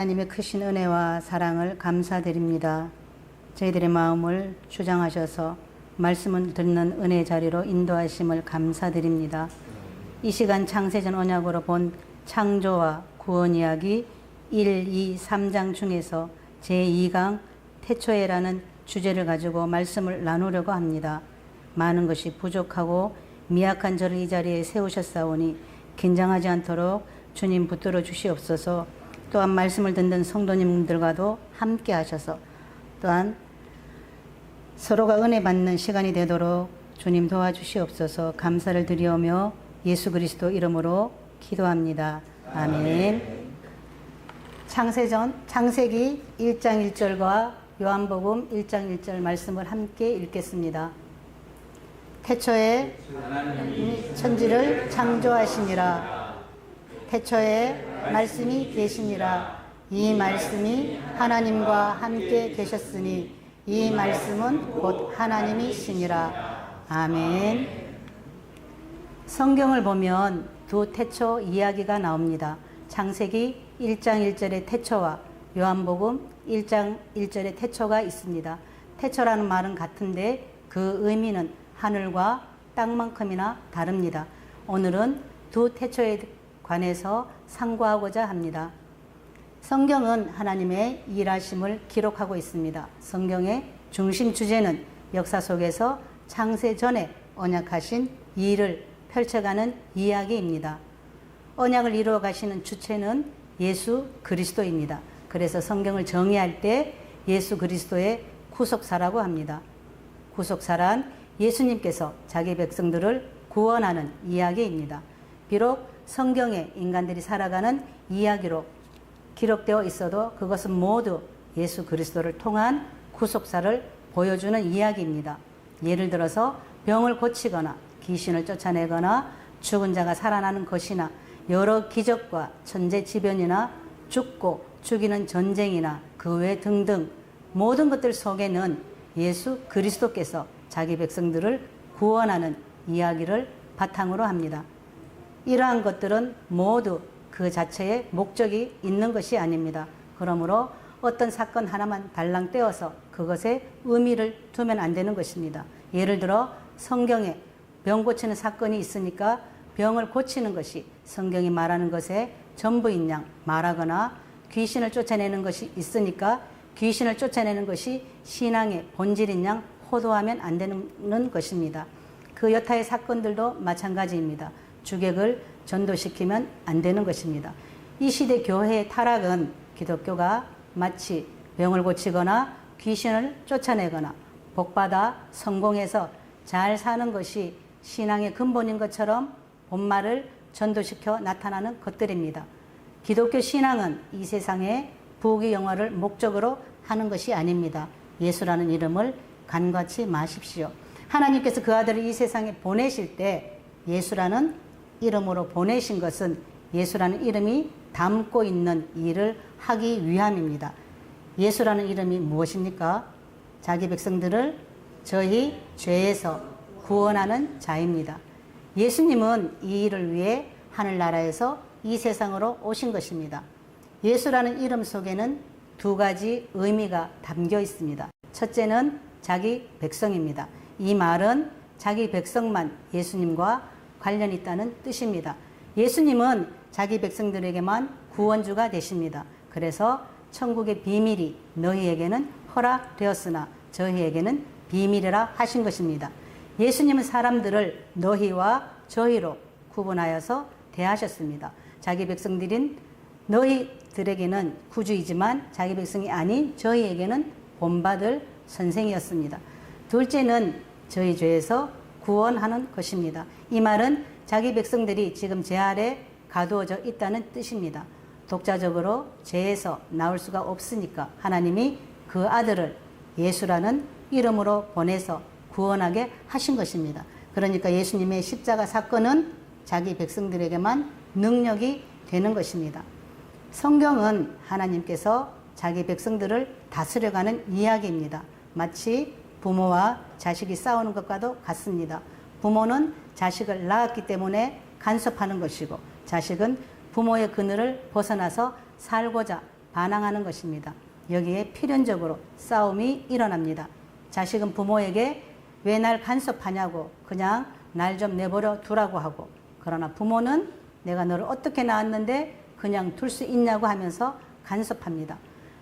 하나님의 크신 은혜와 사랑을 감사드립니다. 저희들의 마음을 주장하셔서 말씀을 듣는 은혜 자리로 인도하심을 감사드립니다. 이 시간 창세전 언약으로 본 창조와 구원 이야기 1, 2, 3장 중에서 제2강 태초에라는 주제를 가지고 말씀을 나누려고 합니다. 많은 것이 부족하고 미약한 저를 이 자리에 세우셨사오니 긴장하지 않도록 주님 붙들어 주시옵소서. 또한 말씀을 듣는 성도님들과도 함께 하셔서 또한 서로가 은혜 받는 시간이 되도록 주님 도와주시옵소서. 감사를 드리오며 예수 그리스도 이름으로 기도합니다. 아멘. 창세기 1장 1절과 요한복음 1장 1절 말씀을 함께 읽겠습니다. 태초에 하나님이 천지를 창조하시니라. 태초에 말씀이 계시니라. 이 말씀이 하나님과 함께 계셨으니 이 말씀은 곧 하나님이시니라. 아멘. 성경을 보면 두 태초 이야기가 나옵니다. 창세기 1장 1절의 태초와 요한복음 1장 1절의 태초가 있습니다. 태초라는 말은 같은데 그 의미는 하늘과 땅만큼이나 다릅니다. 오늘은 두 태초에 관해서 상고하고자 합니다. 성경은 하나님의 일하심을 기록하고 있습니다. 성경의 중심 주제는 역사 속에서 창세 전에 언약하신 일을 펼쳐가는 이야기입니다. 언약을 이루어 가시는 주체는 예수 그리스도입니다. 그래서 성경을 정의할 때 예수 그리스도의 구속사라고 합니다. 구속사란 예수님께서 자기 백성들을 구원하는 이야기입니다. 비록 성경에 인간들이 살아가는 이야기로 기록되어 있어도 그것은 모두 예수 그리스도를 통한 구속사를 보여주는 이야기입니다. 예를 들어서 병을 고치거나 귀신을 쫓아내거나 죽은 자가 살아나는 것이나 여러 기적과 천재지변이나 죽고 죽이는 전쟁이나 그 외 등등 모든 것들 속에는 예수 그리스도께서 자기 백성들을 구원하는 이야기를 바탕으로 합니다. 이러한 것들은 모두 그 자체에 목적이 있는 것이 아닙니다. 그러므로 어떤 사건 하나만 달랑 떼어서 그것에 의미를 두면 안 되는 것입니다. 예를 들어 성경에 병 고치는 사건이 있으니까 병을 고치는 것이 성경이 말하는 것에 전부인 양 말하거나 귀신을 쫓아내는 것이 있으니까 귀신을 쫓아내는 것이 신앙의 본질인 양 호도하면 안 되는 것입니다. 그 여타의 사건들도 마찬가지입니다. 주객을 전도시키면 안 되는 것입니다. 이 시대 교회의 타락은 기독교가 마치 병을 고치거나 귀신을 쫓아내거나 복받아 성공해서 잘 사는 것이 신앙의 근본인 것처럼 본말을 전도시켜 나타나는 것들입니다. 기독교 신앙은 이 세상의 부귀영화를 목적으로 하는 것이 아닙니다. 예수라는 이름을 간과치 마십시오. 하나님께서 그 아들을 이 세상에 보내실 때 예수라는 이름으로 보내신 것은 예수라는 이름이 담고 있는 일을 하기 위함입니다. 예수라는 이름이 무엇입니까? 자기 백성들을 저희 죄에서 구원하는 자입니다. 예수님은 이 일을 위해 하늘나라에서 이 세상으로 오신 것입니다. 예수라는 이름 속에는 두 가지 의미가 담겨 있습니다. 첫째는 자기 백성입니다. 이 말은 자기 백성만 예수님과 관련이 있다는 뜻입니다. 예수님은 자기 백성들에게만 구원주가 되십니다. 그래서 천국의 비밀이 너희에게는 허락되었으나 저희에게는 비밀이라 하신 것입니다. 예수님은 사람들을 너희와 저희로 구분하여서 대하셨습니다. 자기 백성들인 너희들에게는 구주이지만 자기 백성이 아닌 저희에게는 본받을 선생이었습니다. 둘째는 저희 죄에서 구원하는 것입니다. 이 말은 자기 백성들이 지금 죄 아래 가두어져 있다는 뜻입니다. 독자적으로 죄에서 나올 수가 없으니까 하나님이 그 아들을 예수라는 이름으로 보내서 구원하게 하신 것입니다. 그러니까 예수님의 십자가 사건은 자기 백성들에게만 능력이 되는 것입니다. 성경은 하나님께서 자기 백성들을 다스려가는 이야기입니다. 마치 부모와 자식이 싸우는 것과도 같습니다. 부모는 자식을 낳았기 때문에 간섭하는 것이고 자식은 부모의 그늘을 벗어나서 살고자 반항하는 것입니다. 여기에 필연적으로 싸움이 일어납니다. 자식은 부모에게 왜 날 간섭하냐고 그냥 날 좀 내버려 두라고 하고, 그러나 부모는 내가 너를 어떻게 낳았는데 그냥 둘 수 있냐고 하면서 간섭합니다.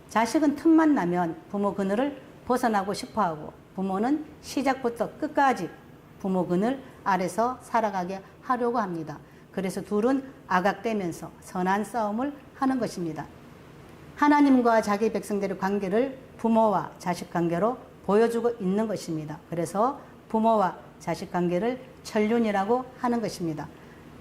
자식은 틈만 나면 부모 그늘을 벗어나고 싶어하고, 부모는 시작부터 끝까지 부모 그늘 아래서 살아가게 하려고 합니다. 그래서 둘은 아각대면서 선한 싸움을 하는 것입니다. 하나님과 자기 백성들의 관계를 부모와 자식 관계로 보여주고 있는 것입니다. 그래서 부모와 자식 관계를 천륜이라고 하는 것입니다.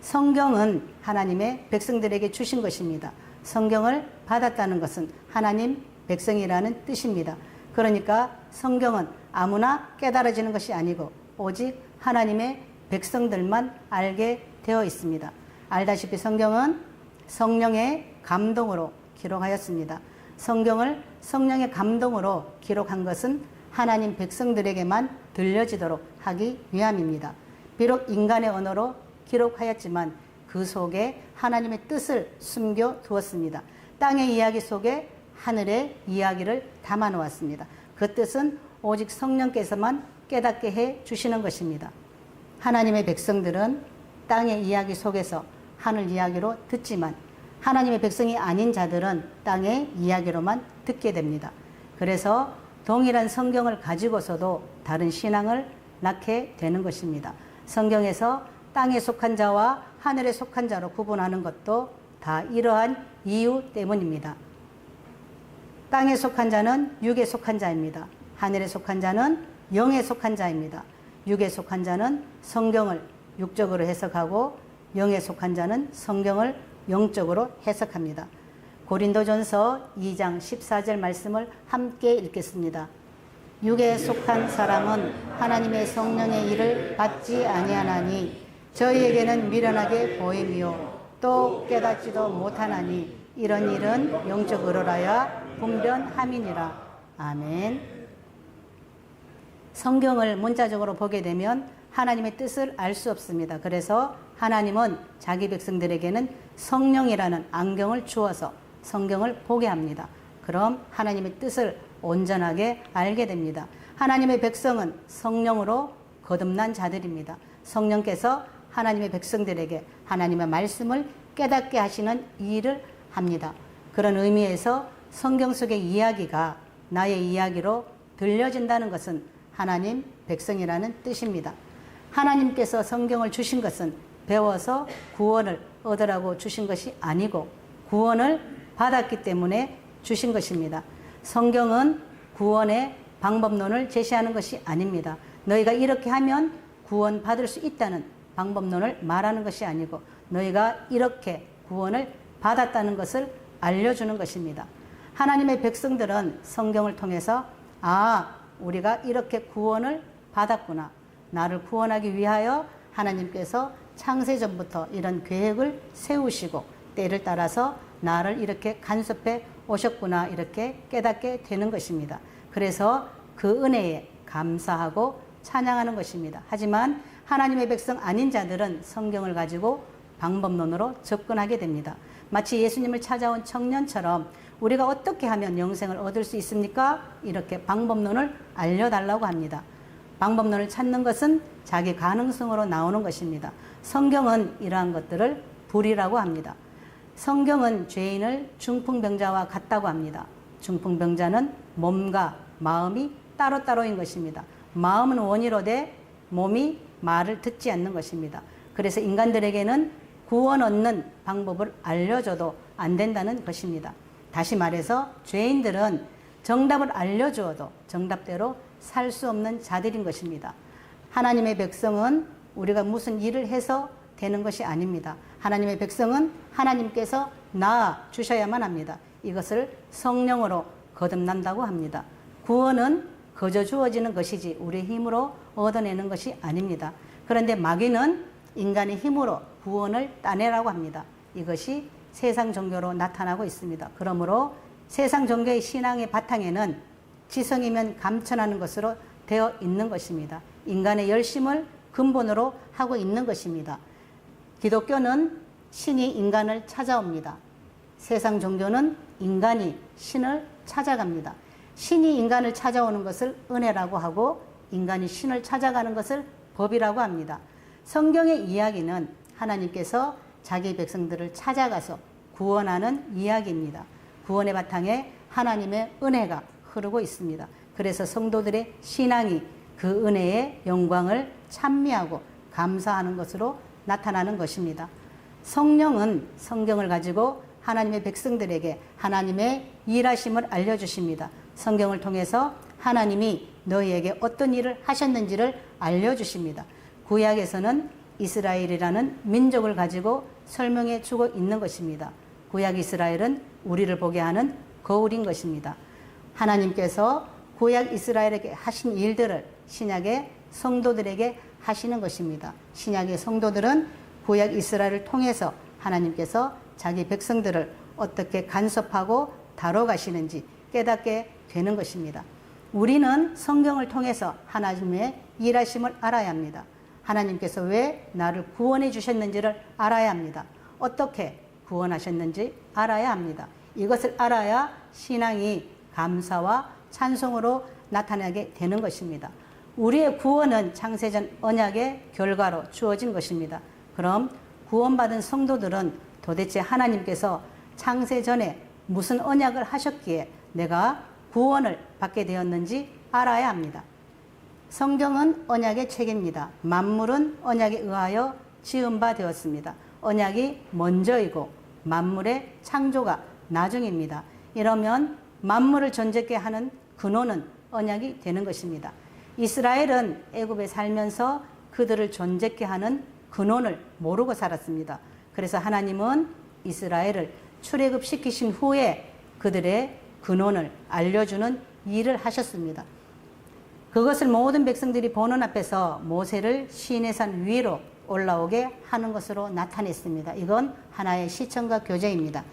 성경은 하나님의 백성들에게 주신 것입니다. 성경을 받았다는 것은 하나님 백성이라는 뜻입니다. 그러니까 성경은 아무나 깨달아지는 것이 아니고 오직 하나님의 백성들만 알게 되어 있습니다. 알다시피 성경은 성령의 감동으로 기록하였습니다. 성경을 성령의 감동으로 기록한 것은 하나님 백성들에게만 들려지도록 하기 위함입니다. 비록 인간의 언어로 기록하였지만 그 속에 하나님의 뜻을 숨겨 두었습니다. 땅의 이야기 속에 하늘의 이야기를 담아 놓았습니다. 그 뜻은 오직 성령께서만 깨닫게 해 주시는 것입니다. 하나님의 백성들은 땅의 이야기 속에서 하늘 이야기로 듣지만 하나님의 백성이 아닌 자들은 땅의 이야기로만 듣게 됩니다. 그래서 동일한 성경을 가지고서도 다른 신앙을 낳게 되는 것입니다. 성경에서 땅에 속한 자와 하늘에 속한 자로 구분하는 것도 다 이러한 이유 때문입니다. 땅에 속한 자는 육에 속한 자입니다. 하늘에 속한 자는 영에 속한 자입니다. 육에 속한 자는 성경을 육적으로 해석하고 영에 속한 자는 성경을 영적으로 해석합니다. 고린도전서 2장 14절 말씀을 함께 읽겠습니다. 육에 속한 사람은 하나님의 성령의 일을 받지 아니하나니 저희에게는 미련하게 보임이요 또 깨닫지도 못하나니 이런 일은 영적으로라야 분별함이니라. 아멘. 성경을 문자적으로 보게 되면 하나님의 뜻을 알 수 없습니다. 그래서 하나님은 자기 백성들에게는 성령이라는 안경을 주어서 성경을 보게 합니다. 그럼 하나님의 뜻을 온전하게 알게 됩니다. 하나님의 백성은 성령으로 거듭난 자들입니다. 성령께서 하나님의 백성들에게 하나님의 말씀을 깨닫게 하시는 일을 합니다. 그런 의미에서 성경 속의 이야기가 나의 이야기로 들려진다는 것은 하나님 백성이라는 뜻입니다. 하나님께서 성경을 주신 것은 배워서 구원을 얻으라고 주신 것이 아니고 구원을 받았기 때문에 주신 것입니다. 성경은 구원의 방법론을 제시하는 것이 아닙니다. 너희가 이렇게 하면 구원 받을 수 있다는 방법론을 말하는 것이 아니고 너희가 이렇게 구원을 받았다는 것을 알려주는 것입니다. 하나님의 백성들은 성경을 통해서 우리가 이렇게 구원을 받았구나. 나를 구원하기 위하여 하나님께서 창세전부터 이런 계획을 세우시고 때를 따라서 나를 이렇게 간섭해 오셨구나 이렇게 깨닫게 되는 것입니다. 그래서 그 은혜에 감사하고 찬양하는 것입니다. 하지만 하나님의 백성 아닌 자들은 성경을 가지고 방법론으로 접근하게 됩니다. 마치 예수님을 찾아온 청년처럼 우리가 어떻게 하면 영생을 얻을 수 있습니까? 이렇게 방법론을 알려달라고 합니다. 방법론을 찾는 것은 자기 가능성으로 나오는 것입니다. 성경은 이러한 것들을 불이라고 합니다. 성경은 죄인을 중풍병자와 같다고 합니다. 중풍병자는 몸과 마음이 따로따로인 것입니다. 마음은 원이로되 몸이 말을 듣지 않는 것입니다. 그래서 인간들에게는 구원 얻는 방법을 알려줘도 안 된다는 것입니다. 다시 말해서 죄인들은 정답을 알려주어도 정답대로 살 수 없는 자들인 것입니다. 하나님의 백성은 우리가 무슨 일을 해서 되는 것이 아닙니다. 하나님의 백성은 하나님께서 낳아 주셔야만 합니다. 이것을 성령으로 거듭난다고 합니다. 구원은 거저 주어지는 것이지 우리의 힘으로 얻어내는 것이 아닙니다. 그런데 마귀는 인간의 힘으로 구원을 따내라고 합니다. 이것이 세상 종교로 나타나고 있습니다. 그러므로 세상 종교의 신앙의 바탕에는 지성이면 감천하는 것으로 되어 있는 것입니다. 인간의 열심을 근본으로 하고 있는 것입니다. 기독교는 신이 인간을 찾아옵니다. 세상 종교는 인간이 신을 찾아갑니다. 신이 인간을 찾아오는 것을 은혜라고 하고 인간이 신을 찾아가는 것을 법이라고 합니다. 성경의 이야기는 하나님께서 자기 백성들을 찾아가서 구원하는 이야기입니다. 구원의 바탕에 하나님의 은혜가 흐르고 있습니다. 그래서 성도들의 신앙이 그 은혜의 영광을 찬미하고 감사하는 것으로 나타나는 것입니다. 성령은 성경을 가지고 하나님의 백성들에게 하나님의 일하심을 알려주십니다. 성경을 통해서 하나님이 너희에게 어떤 일을 하셨는지를 알려주십니다. 구약에서는 이스라엘이라는 민족을 가지고 설명해 주고 있는 것입니다. 구약 이스라엘은 우리를 보게 하는 거울인 것입니다. 하나님께서 구약 이스라엘에게 하신 일들을 신약의 성도들에게 하시는 것입니다. 신약의 성도들은 구약 이스라엘을 통해서 하나님께서 자기 백성들을 어떻게 간섭하고 다뤄가시는지 깨닫게 되는 것입니다. 우리는 성경을 통해서 하나님의 일하심을 알아야 합니다. 하나님께서 왜 나를 구원해 주셨는지를 알아야 합니다. 어떻게 구원하셨는지 알아야 합니다. 이것을 알아야 신앙이 감사와 찬송으로 나타나게 되는 것입니다. 우리의 구원은 창세전 언약의 결과로 주어진 것입니다. 그럼 구원받은 성도들은 도대체 하나님께서 창세전에 무슨 언약을 하셨기에 내가 구원을 받게 되었는지 알아야 합니다. 성경은 언약의 책입니다. 만물은 언약에 의하여 지은 바 되었습니다. 언약이 먼저이고 만물의 창조가 나중입니다. 이러면 만물을 존재케 하는 근원은 언약이 되는 것입니다. 이스라엘은 애굽에 살면서 그들을 존재케 하는 근원을 모르고 살았습니다. 그래서 하나님은 이스라엘을 출애굽시키신 후에 그들의 근원을 알려주는 일을 하셨습니다. 그것을 모든 백성들이 보는 앞에서 모세를 시내산 위로 올라오게 하는 것으로 나타냈습니다. 이건 하나의 시청과 교제입니다.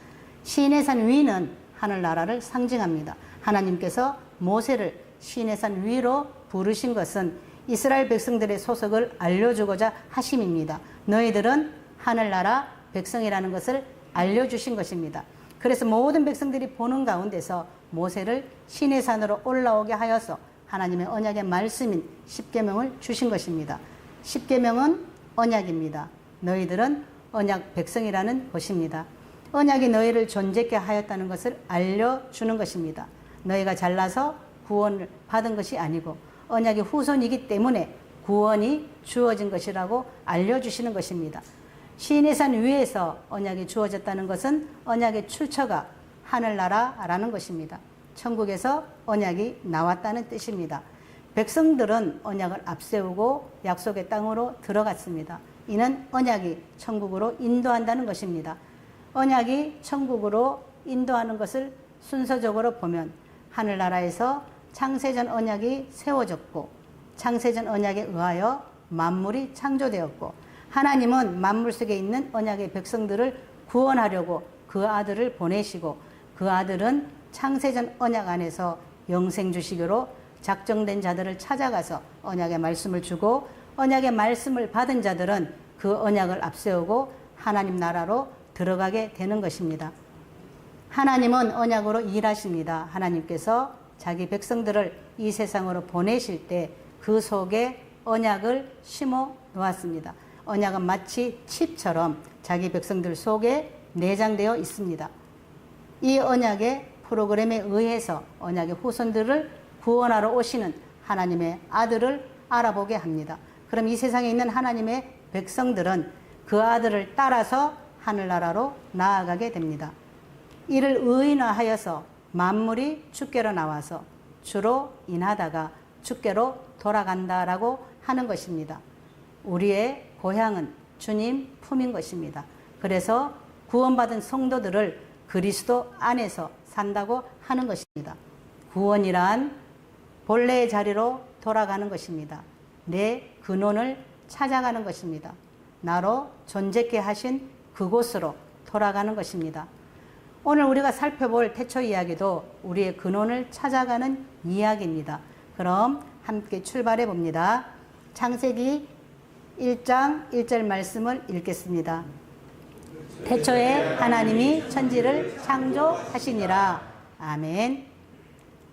시내산 위는 하늘나라를 상징합니다. 하나님께서 모세를 시내산 위로 부르신 것은 이스라엘 백성들의 소속을 알려주고자 하심입니다. 너희들은 하늘나라 백성이라는 것을 알려주신 것입니다. 그래서 모든 백성들이 보는 가운데서 모세를 시내산으로 올라오게 하여서 하나님의 언약의 말씀인 십계명을 주신 것입니다. 십계명은 언약입니다. 너희들은 언약 백성이라는 것입니다. 언약이 너희를 존재케 하였다는 것을 알려주는 것입니다. 너희가 잘나서 구원을 받은 것이 아니고 언약의 후손이기 때문에 구원이 주어진 것이라고 알려주시는 것입니다. 시내산 위에서 언약이 주어졌다는 것은 언약의 출처가 하늘나라라는 것입니다. 천국에서 언약이 나왔다는 뜻입니다. 백성들은 언약을 앞세우고 약속의 땅으로 들어갔습니다. 이는 언약이 천국으로 인도한다는 것입니다. 언약이 천국으로 인도하는 것을 순서적으로 보면 하늘나라에서 창세전 언약이 세워졌고 창세전 언약에 의하여 만물이 창조되었고 하나님은 만물 속에 있는 언약의 백성들을 구원하려고 그 아들을 보내시고 그 아들은 창세전 언약 안에서 영생 주시기로 작정된 자들을 찾아가서 언약의 말씀을 주고 언약의 말씀을 받은 자들은 그 언약을 앞세우고 하나님 나라로 들어가게 되는 것입니다. 하나님은 언약으로 일하십니다. 하나님께서 자기 백성들을 이 세상으로 보내실 때 그 속에 언약을 심어 놓았습니다. 언약은 마치 칩처럼 자기 백성들 속에 내장되어 있습니다. 이 언약의 프로그램에 의해서 언약의 후손들을 구원하러 오시는 하나님의 아들을 알아보게 합니다. 그럼 이 세상에 있는 하나님의 백성들은 그 아들을 따라서 하늘나라로 나아가게 됩니다. 이를 의인화하여서 만물이 주께로 나와서 주로 인하다가 주께로 돌아간다라고 하는 것입니다. 우리의 고향은 주님 품인 것입니다. 그래서 구원받은 성도들을 그리스도 안에서 산다고 하는 것입니다. 구원이란 본래의 자리로 돌아가는 것입니다. 내 근원을 찾아가는 것입니다. 나로 존재케 하신 그곳으로 돌아가는 것입니다. 오늘 우리가 살펴볼 태초 이야기도 우리의 근원을 찾아가는 이야기입니다. 그럼 함께 출발해 봅니다. 창세기 1장 1절 말씀을 읽겠습니다. 태초에 하나님이 천지를 창조하시니라. 아멘.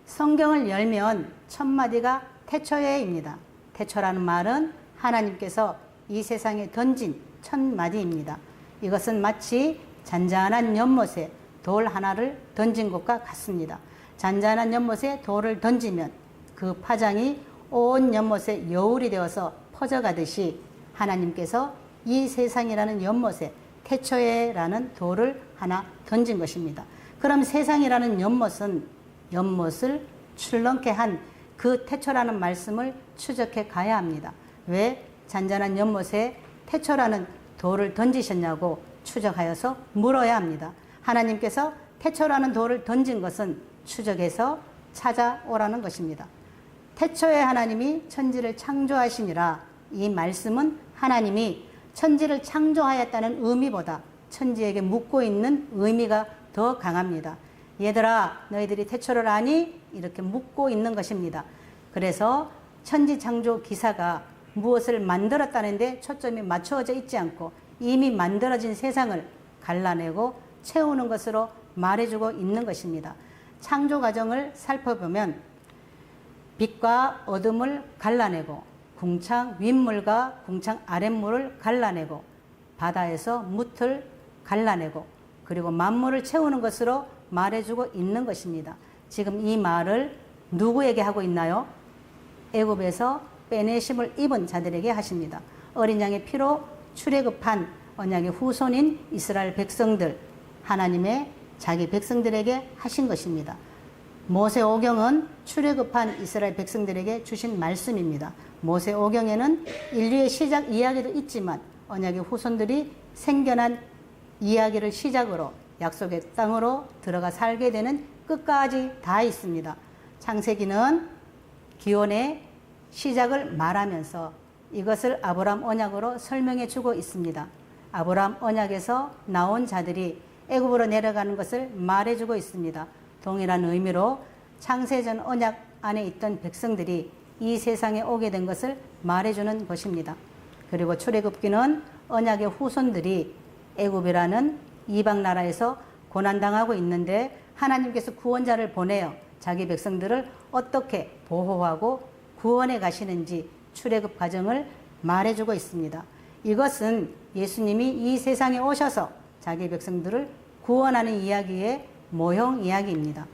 성경을 열면 첫 마디가 태초에입니다. 태초라는 말은 하나님께서 이 세상에 던진 첫 마디입니다. 이것은 마치 잔잔한 연못에 돌 하나를 던진 것과 같습니다. 잔잔한 연못에 돌을 던지면 그 파장이 온 연못에 여울이 되어서 퍼져가듯이 하나님께서 이 세상이라는 연못에 태초에라는 돌을 하나 던진 것입니다. 그럼 세상이라는 연못을 출렁케 한 그 태초라는 말씀을 추적해 가야 합니다. 왜 잔잔한 연못에 태초라는 돌을 던지셨냐고 추적하여서 물어야 합니다. 하나님께서 태초라는 돌을 던진 것은 추적해서 찾아오라는 것입니다. 태초에 하나님이 천지를 창조하시니라. 이 말씀은 하나님이 천지를 창조하였다는 의미보다 천지에게 묻고 있는 의미가 더 강합니다. 얘들아, 너희들이 태초를 아니? 이렇게 묻고 있는 것입니다. 그래서 천지 창조 기사가 무엇을 만들었다는데 초점이 맞추어져 있지 않고 이미 만들어진 세상을 갈라내고 채우는 것으로 말해주고 있는 것입니다. 창조 과정을 살펴보면 빛과 어둠을 갈라내고 궁창 윗물과 궁창 아랫물을 갈라내고 바다에서 뭇을 갈라내고 그리고 만물을 채우는 것으로 말해주고 있는 것입니다. 지금 이 말을 누구에게 하고 있나요? 애굽에서 빼내심을 입은 자들에게 하십니다. 어린 양의 피로 출애굽한 언약의 후손인 이스라엘 백성들, 하나님의 자기 백성들에게 하신 것입니다. 모세오경은 출애굽한 이스라엘 백성들에게 주신 말씀입니다. 모세오경에는 인류의 시작 이야기도 있지만 언약의 후손들이 생겨난 이야기를 시작으로 약속의 땅으로 들어가 살게 되는 끝까지 다 있습니다. 창세기는 기원의 시작을 말하면서 이것을 아브라함 언약으로 설명해 주고 있습니다. 아브라함 언약에서 나온 자들이 애굽으로 내려가는 것을 말해 주고 있습니다. 동일한 의미로 창세전 언약 안에 있던 백성들이 이 세상에 오게 된 것을 말해 주는 것입니다. 그리고 출애굽기는 언약의 후손들이 애굽이라는 이방 나라에서 고난당하고 있는데 하나님께서 구원자를 보내어 자기 백성들을 어떻게 보호하고 구원해 가시는지 출애굽 과정을 말해주고 있습니다. 이것은 예수님이 이 세상에 오셔서 자기 백성들을 구원하는 이야기의 모형 이야기입니다.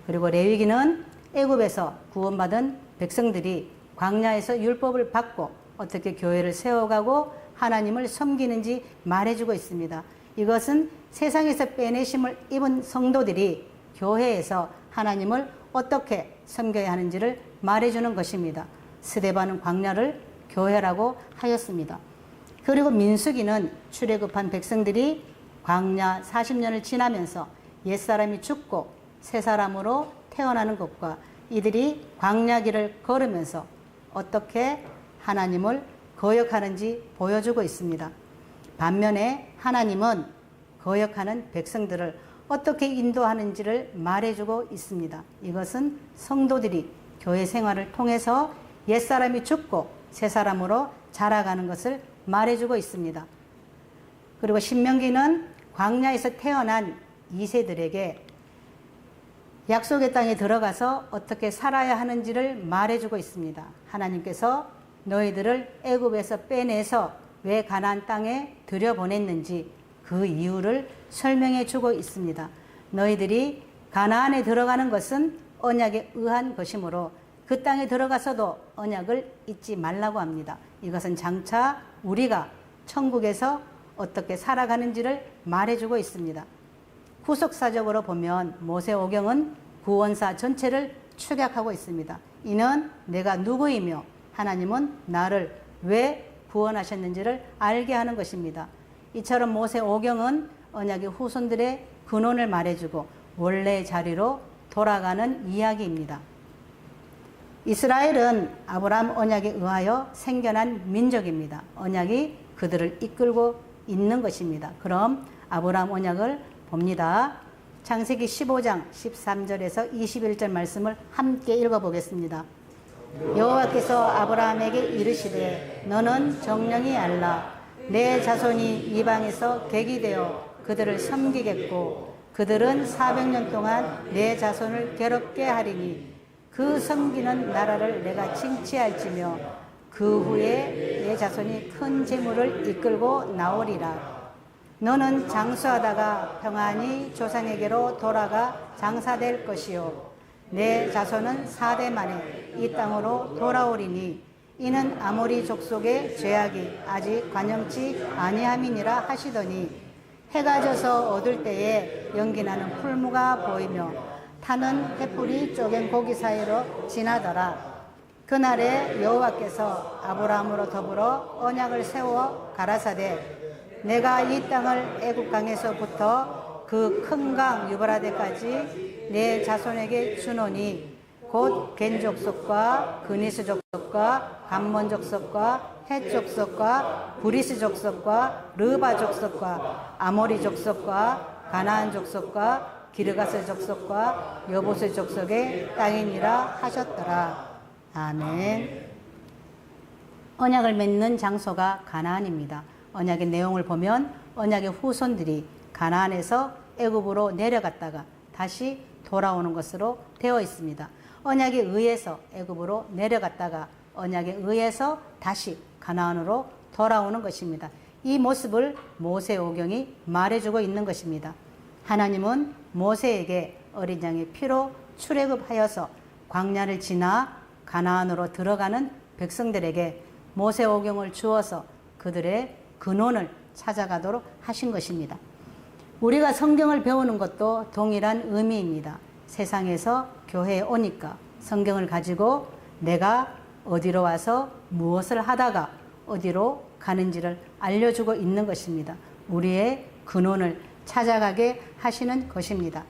그리고 레위기는 애굽에서 구원받은 백성들이 광야에서 율법을 받고 어떻게 교회를 세워가고 하나님을 섬기는지 말해주고 있습니다. 이것은 세상에서 빼내심을 입은 성도들이 교회에서 하나님을 어떻게 섬겨야 하는지를 말해주는 것입니다. 스데반은 광야를 교회라고 하였습니다. 그리고 민수기는 출애굽한 백성들이 광야 40년을 지나면서 옛사람이 죽고 새사람으로 태어나는 것과 이들이 광야길을 걸으면서 어떻게 하나님을 거역하는지 보여주고 있습니다. 반면에 하나님은 거역하는 백성들을 어떻게 인도하는지를 말해주고 있습니다. 이것은 성도들이 교회 생활을 통해서 옛사람이 죽고 새사람으로 자라가는 것을 말해주고 있습니다. 그리고 신명기는 광야에서 태어난 2세들에게 약속의 땅에 들어가서 어떻게 살아야 하는지를 말해주고 있습니다. 하나님께서 너희들을 애굽에서 빼내서 왜 가나안 땅에 들여보냈는지 그 이유를 설명해 주고 있습니다. 너희들이 가나안에 들어가는 것은 언약에 의한 것이므로 그 땅에 들어가서도 언약을 잊지 말라고 합니다. 이것은 장차 우리가 천국에서 어떻게 살아가는지를 말해주고 있습니다. 후속사적으로 보면 모세오경은 구원사 전체를 축약하고 있습니다. 이는 내가 누구이며 하나님은 나를 왜 구원하셨는지를 알게 하는 것입니다. 이처럼 모세오경은 언약의 후손들의 근원을 말해주고 원래 자리로 돌아가는 이야기입니다. 이스라엘은 아브라함 언약에 의하여 생겨난 민족입니다. 언약이 그들을 이끌고 있는 것입니다. 그럼 아브라함 언약을 봅니다. 창세기 15장 13절에서 21절 말씀을 함께 읽어보겠습니다. 여호와께서 아브라함에게 이르시되 너는 정령이 알라 내 자손이 이방에서 객이 되어 그들을 섬기겠고 그들은 400년 동안 내 자손을 괴롭게 하리니 그 섬기는 나라를 내가 칭취할지며 그 후에 내 자손이 큰 재물을 이끌고 나오리라. 너는 장수하다가 평안히 조상에게로 돌아가 장사될 것이요 내 자손은 4대 만에 이 땅으로 돌아오리니 이는 아모리 족속의 죄악이 아직 관영치 아니함이니라 하시더니 해가 져서 어둘 때에 연기나는 풀무가 보이며 타는 횃불이 쪼갠 고기 사이로 지나더라. 그날에 여호와께서 아브라함으로 더불어 언약을 세워 가라사대 내가 이 땅을 애굽 강에서부터 그 큰 강 유브라데까지 내 자손에게 주노니 곧 겐 족속과 그니스 족속과 감몬 족속과 헷 족속과 브리스 족속과 르바 족속과 아모리 족속과 가나안 족속과 기르가스 족속과 여보스 족속의 땅이니라 하셨더라. 아멘. 언약을 맺는 장소가 가나안입니다. 언약의 내용을 보면 언약의 후손들이 가나안에서 애굽으로 내려갔다가 다시 돌아오는 것으로 되어 있습니다. 언약에 의해서 애굽으로 내려갔다가 언약에 의해서 다시 가나안으로 돌아오는 것입니다. 이 모습을 모세오경이 말해주고 있는 것입니다. 하나님은 모세에게 어린 양의 피로 출애굽하여서 광야를 지나 가나안으로 들어가는 백성들에게 모세오경을 주어서 그들의 근원을 찾아가도록 하신 것입니다. 우리가 성경을 배우는 것도 동일한 의미입니다. 세상에서 교회에 오니까 성경을 가지고 내가 어디로 와서 무엇을 하다가 어디로 가는지를 알려주고 있는 것입니다. 우리의 근원을 찾아가게 하시는 것입니다.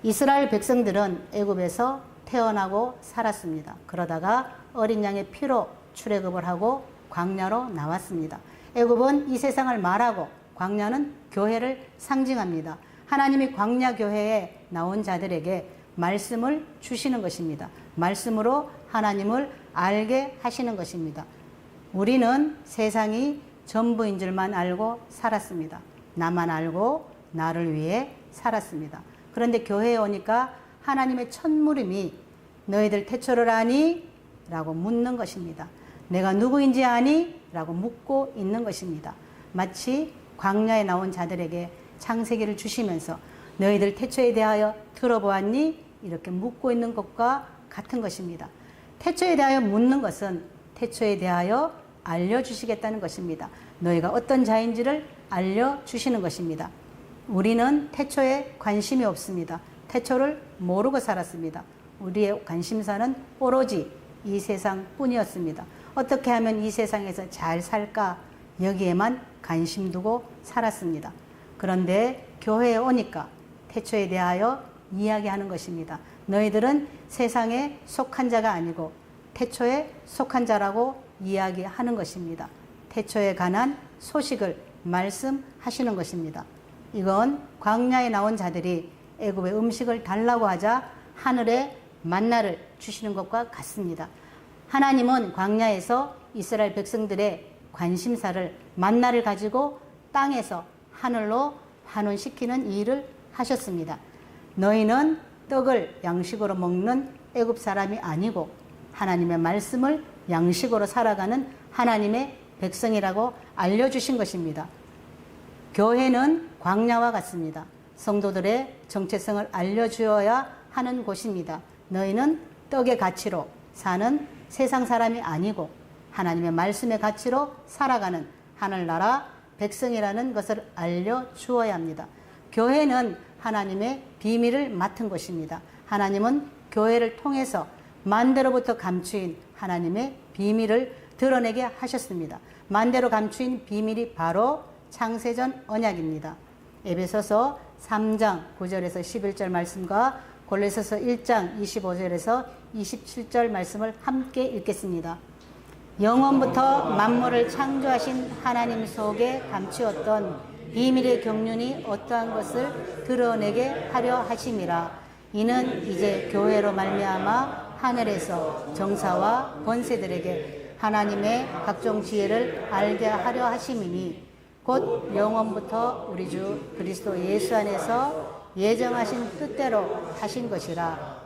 이스라엘 백성들은 애굽에서 태어나고 살았습니다. 그러다가 어린 양의 피로 출애굽을 하고 광야로 나왔습니다. 애굽은 이 세상을 말하고 광야는 교회를 상징합니다. 하나님이 광야 교회에 나온 자들에게 말씀을 주시는 것입니다. 말씀으로 하나님을 알게 하시는 것입니다. 우리는 세상이 전부인 줄만 알고 살았습니다. 나만 알고 나를 위해 살았습니다. 그런데 교회에 오니까 하나님의 첫물음이 너희들 태초를 아니? 라고 묻는 것입니다. 내가 누구인지 아니? 라고 묻고 있는 것입니다. 마치 광야에 나온 자들에게 창세기를 주시면서 너희들 태초에 대하여 들어보았니? 이렇게 묻고 있는 것과 같은 것입니다. 태초에 대하여 묻는 것은 태초에 대하여 알려주시겠다는 것입니다. 너희가 어떤 자인지를 알려주시는 것입니다. 우리는 태초에 관심이 없습니다. 태초를 모르고 살았습니다. 우리의 관심사는 오로지 이 세상 뿐이었습니다. 어떻게 하면 이 세상에서 잘 살까 여기에만 관심 두고 살았습니다. 그런데 교회에 오니까 태초에 대하여 이야기하는 것입니다. 너희들은 세상에 속한 자가 아니고 태초에 속한 자라고 이야기하는 것입니다. 태초에 관한 소식을 말씀하시는 것입니다. 이건 광야에 나온 자들이 애굽의 음식을 달라고 하자 하늘에 만나를 주시는 것과 같습니다. 하나님은 광야에서 이스라엘 백성들의 관심사를 만나를 가지고 땅에서 하늘로 환원시키는 일을 하셨습니다. 너희는 떡을 양식으로 먹는 애굽 사람이 아니고 하나님의 말씀을 양식으로 살아가는 하나님의 백성이라고 알려주신 것입니다. 교회는 광야와 같습니다. 성도들의 정체성을 알려주어야 하는 곳입니다. 너희는 떡의 가치로 사는 세상 사람이 아니고 하나님의 말씀의 가치로 살아가는 하늘나라 백성이라는 것을 알려주어야 합니다. 교회는 하나님의 비밀을 맡은 곳입니다. 하나님은 교회를 통해서 만대로부터 감추인 하나님의 비밀을 드러내게 하셨습니다. 만대로 감추인 비밀이 바로 창세전 언약입니다. 에베소서 3장 9절에서 11절 말씀과 골로새서 1장 25절에서 27절 말씀을 함께 읽겠습니다. 영원부터 만물을 창조하신 하나님 속에 감추었던 비밀의 경륜이 어떠한 것을 드러내게 하려 하심이라. 이는 이제 교회로 말미암아 하늘에서 정사와 권세들에게 하나님의 각종 지혜를 알게 하려 하심이니 곧 영원부터 우리 주 그리스도 예수 안에서 예정하신 뜻대로 하신 것이라.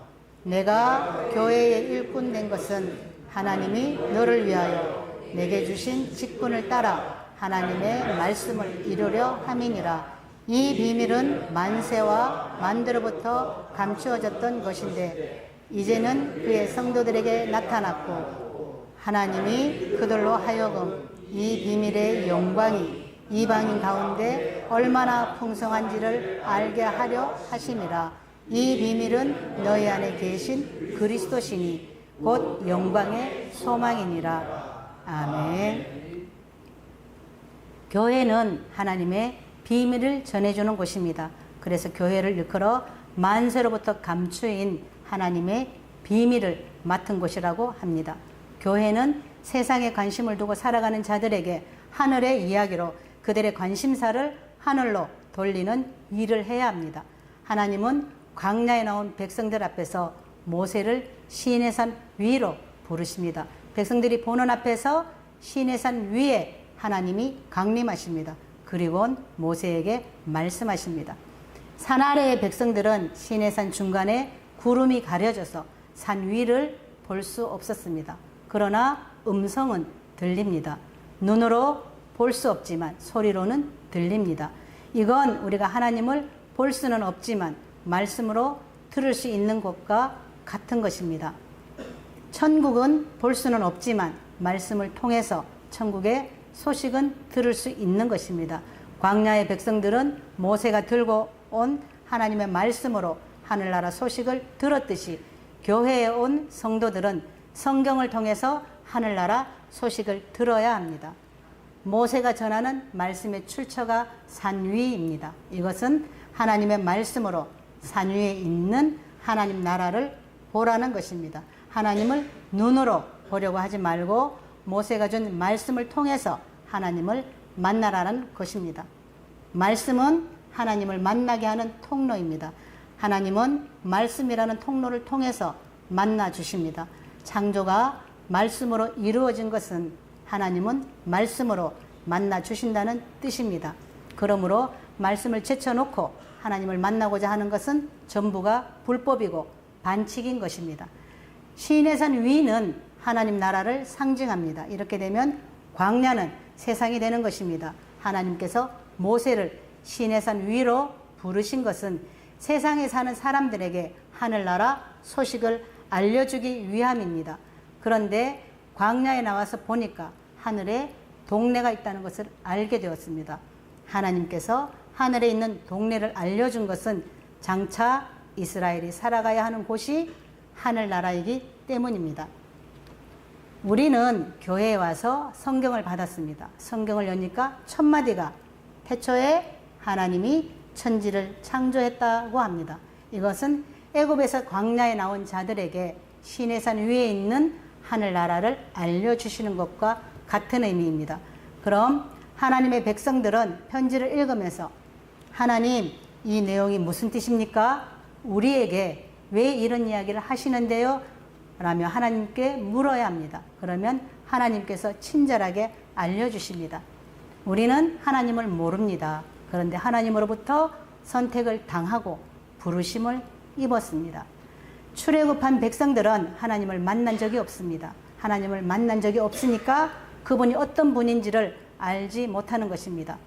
내가 교회의 일꾼 된 것은 하나님이 너를 위하여 내게 주신 직분을 따라 하나님의 말씀을 이루려 함이니라. 이 비밀은 만세와 만대로부터 감추어졌던 것인데 이제는 그의 성도들에게 나타났고 하나님이 그들로 하여금 이 비밀의 영광이 이방인 가운데 얼마나 풍성한지를 알게 하려 하심이라. 이 비밀은 너희 안에 계신 그리스도시니 곧 영광의 소망이니라. 아멘. 교회는 하나님의 비밀을 전해주는 곳입니다. 그래서 교회를 일컬어 만세로부터 감추인 하나님의 비밀을 맡은 곳이라고 합니다. 교회는 세상에 관심을 두고 살아가는 자들에게 하늘의 이야기로 그들의 관심사를 하늘로 돌리는 일을 해야 합니다. 하나님은 광야에 나온 백성들 앞에서 모세를 시인의 산 위로 부르십니다. 백성들이 보는 앞에서 시인의 산 위에 하나님이 강림하십니다. 그리고 모세에게 말씀하십니다. 산 아래의 백성들은 시인의 산 중간에 구름이 가려져서 산 위를 볼 수 없었습니다. 그러나 음성은 들립니다. 눈으로 볼 수 없지만 소리로는 들립니다. 이건 우리가 하나님을 볼 수는 없지만 말씀으로 들을 수 있는 것과 같은 것입니다. 천국은 볼 수는 없지만 말씀을 통해서 천국의 소식은 들을 수 있는 것입니다. 광야의 백성들은 모세가 들고 온 하나님의 말씀으로 하늘나라 소식을 들었듯이 교회에 온 성도들은 성경을 통해서 하늘나라 소식을 들어야 합니다. 모세가 전하는 말씀의 출처가 산 위입니다. 이것은 하나님의 말씀으로 산 위에 있는 하나님 나라를 보라는 것입니다. 하나님을 눈으로 보려고 하지 말고 모세가 준 말씀을 통해서 하나님을 만나라는 것입니다. 말씀은 하나님을 만나게 하는 통로입니다. 하나님은 말씀이라는 통로를 통해서 만나 주십니다. 창조가 말씀으로 이루어진 것은 하나님은 말씀으로 만나 주신다는 뜻입니다. 그러므로 말씀을 제쳐놓고 하나님을 만나고자 하는 것은 전부가 불법이고 반칙인 것입니다. 시인의 산 위는 하나님 나라를 상징합니다. 이렇게 되면 광야는 세상이 되는 것입니다. 하나님께서 모세를 시인의 산 위로 부르신 것은 세상에 사는 사람들에게 하늘나라 소식을 알려주기 위함입니다. 그런데 광야에 나와서 보니까 하늘에 동네가 있다는 것을 알게 되었습니다. 하나님께서 하늘에 있는 동네를 알려준 것은 장차 이스라엘이 살아가야 하는 곳이 하늘나라이기 때문입니다. 우리는 교회에 와서 성경을 받았습니다. 성경을 여니까 첫 마디가 태초에 하나님이 천지를 창조했다고 합니다. 이것은 애굽에서 광야에 나온 자들에게 시내산 위에 있는 하늘나라를 알려주시는 것과 같은 의미입니다. 그럼 하나님의 백성들은 편지를 읽으면서 하나님, 이 내용이 무슨 뜻입니까? 우리에게 왜 이런 이야기를 하시는데요? 라며 하나님께 물어야 합니다. 그러면 하나님께서 친절하게 알려주십니다. 우리는 하나님을 모릅니다. 그런데 하나님으로부터 선택을 당하고 부르심을 입었습니다. 출애굽한 백성들은 하나님을 만난 적이 없습니다. 하나님을 만난 적이 없으니까 그분이 어떤 분인지를 알지 못하는 것입니다.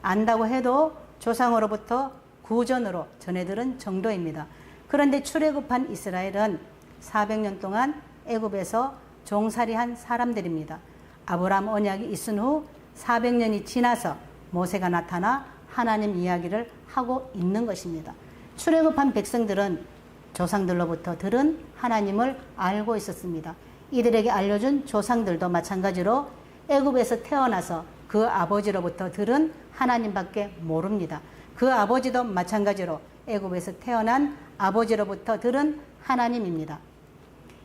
안다고 해도 조상으로부터 구전으로 전해들은 정도입니다. 그런데 출애굽한 이스라엘은 400년 동안 애굽에서 종살이한 사람들입니다. 아브라함 언약이 있은 후 400년이 지나서 모세가 나타나 하나님 이야기를 하고 있는 것입니다. 출애굽한 백성들은 조상들로부터 들은 하나님을 알고 있었습니다. 이들에게 알려준 조상들도 마찬가지로 애굽에서 태어나서 그 아버지로부터 들은 하나님밖에 모릅니다. 그 아버지도 마찬가지로 애굽에서 태어난 아버지로부터 들은 하나님입니다.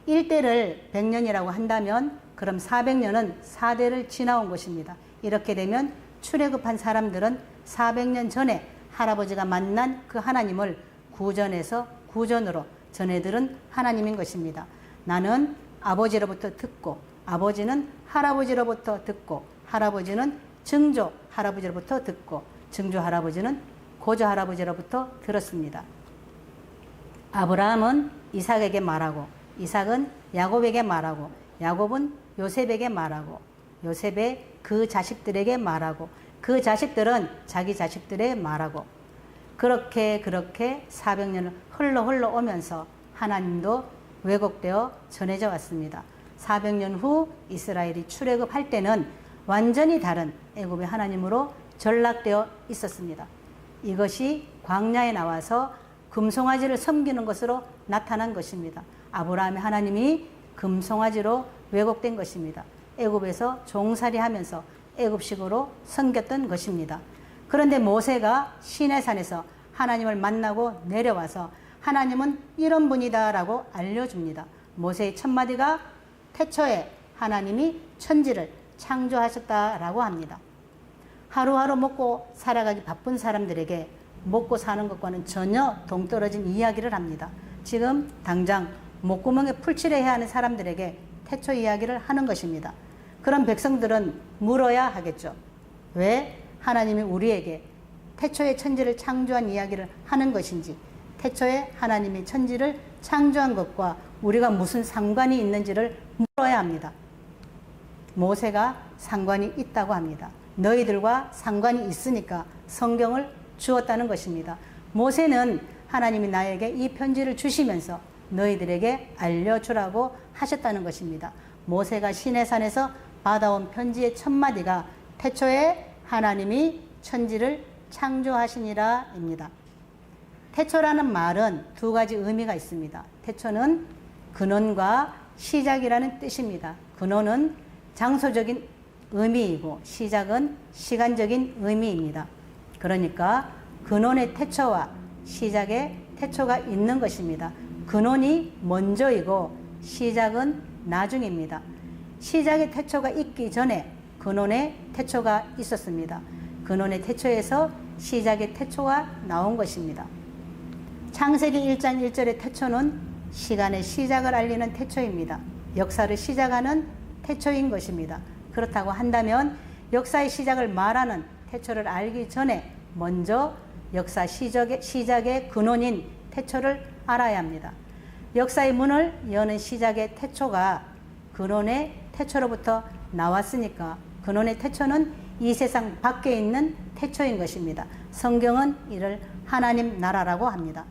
1대를 100년이라고 한다면 그럼 400년은 4대를 지나온 것입니다. 이렇게 되면 출애굽한 사람들은 400년 전에 할아버지가 만난 그 하나님을 구전에서 구전으로 전해들은 하나님인 것입니다. 나는 아버지로부터 듣고 아버지는 할아버지로부터 듣고 할아버지는 증조 할아버지로부터 듣고 증조 할아버지는 고조 할아버지로부터 들었습니다. 아브라함은 이삭에게 말하고 이삭은 야곱에게 말하고 야곱은 요셉에게 말하고 요셉의 그 자식들에게 말하고 그 자식들은 자기 자식들에게 말하고 그렇게 400년을 흘러 오면서 하나님도 왜곡되어 전해져 왔습니다. 400년 후 이스라엘이 출애굽할 때는 완전히 다른 애굽의 하나님으로 전락되어 있었습니다. 이것이 광야에 나와서 금송아지를 섬기는 것으로 나타난 것입니다. 아브라함의 하나님이 금송아지로 왜곡된 것입니다. 애굽에서 종살이하면서 애굽식으로 섬겼던 것입니다. 그런데 모세가 시내산에서 하나님을 만나고 내려와서 하나님은 이런 분이다라고 알려줍니다. 모세의 첫 마디가 태초에 하나님이 천지를 창조하셨다라고 합니다. 하루하루 먹고 살아가기 바쁜 사람들에게 먹고 사는 것과는 전혀 동떨어진 이야기를 합니다. 지금 당장 목구멍에 풀칠해야 하는 사람들에게 태초 이야기를 하는 것입니다. 그런 백성들은 물어야 하겠죠. 왜 하나님이 우리에게 태초에 천지를 창조한 이야기를 하는 것인지, 태초에 하나님이 천지를 창조한 것과 우리가 무슨 상관이 있는지를 물어야 합니다. 모세가 상관이 있다고 합니다. 너희들과 상관이 있으니까 성경을 주었다는 것입니다. 모세는 하나님이 나에게 이 편지를 주시면서 너희들에게 알려주라고 하셨다는 것입니다. 모세가 시내산에서 받아온 편지의 첫 마디가 태초에 하나님이 천지를 창조하시니라입니다. 태초라는 말은 두 가지 의미가 있습니다. 태초는 근원과 시작이라는 뜻입니다. 근원은 장소적인 의미이고 시작은 시간적인 의미입니다. 그러니까 근원의 태초와 시작의 태초가 있는 것입니다. 근원이 먼저이고 시작은 나중입니다. 시작의 태초가 있기 전에 근원의 태초가 있었습니다. 근원의 태초에서 시작의 태초가 나온 것입니다. 창세기 1장 1절의 태초는 시간의 시작을 알리는 태초입니다. 역사를 시작하는 태초인 것입니다. 그렇다고 한다면 역사의 시작을 말하는 태초를 알기 전에 먼저 역사 시작의 근원인 태초를 알아야 합니다. 역사의 문을 여는 시작의 태초가 근원의 태초로부터 나왔으니까 근원의 태초는 이 세상 밖에 있는 태초인 것입니다. 성경은 이를 하나님 나라라고 합니다.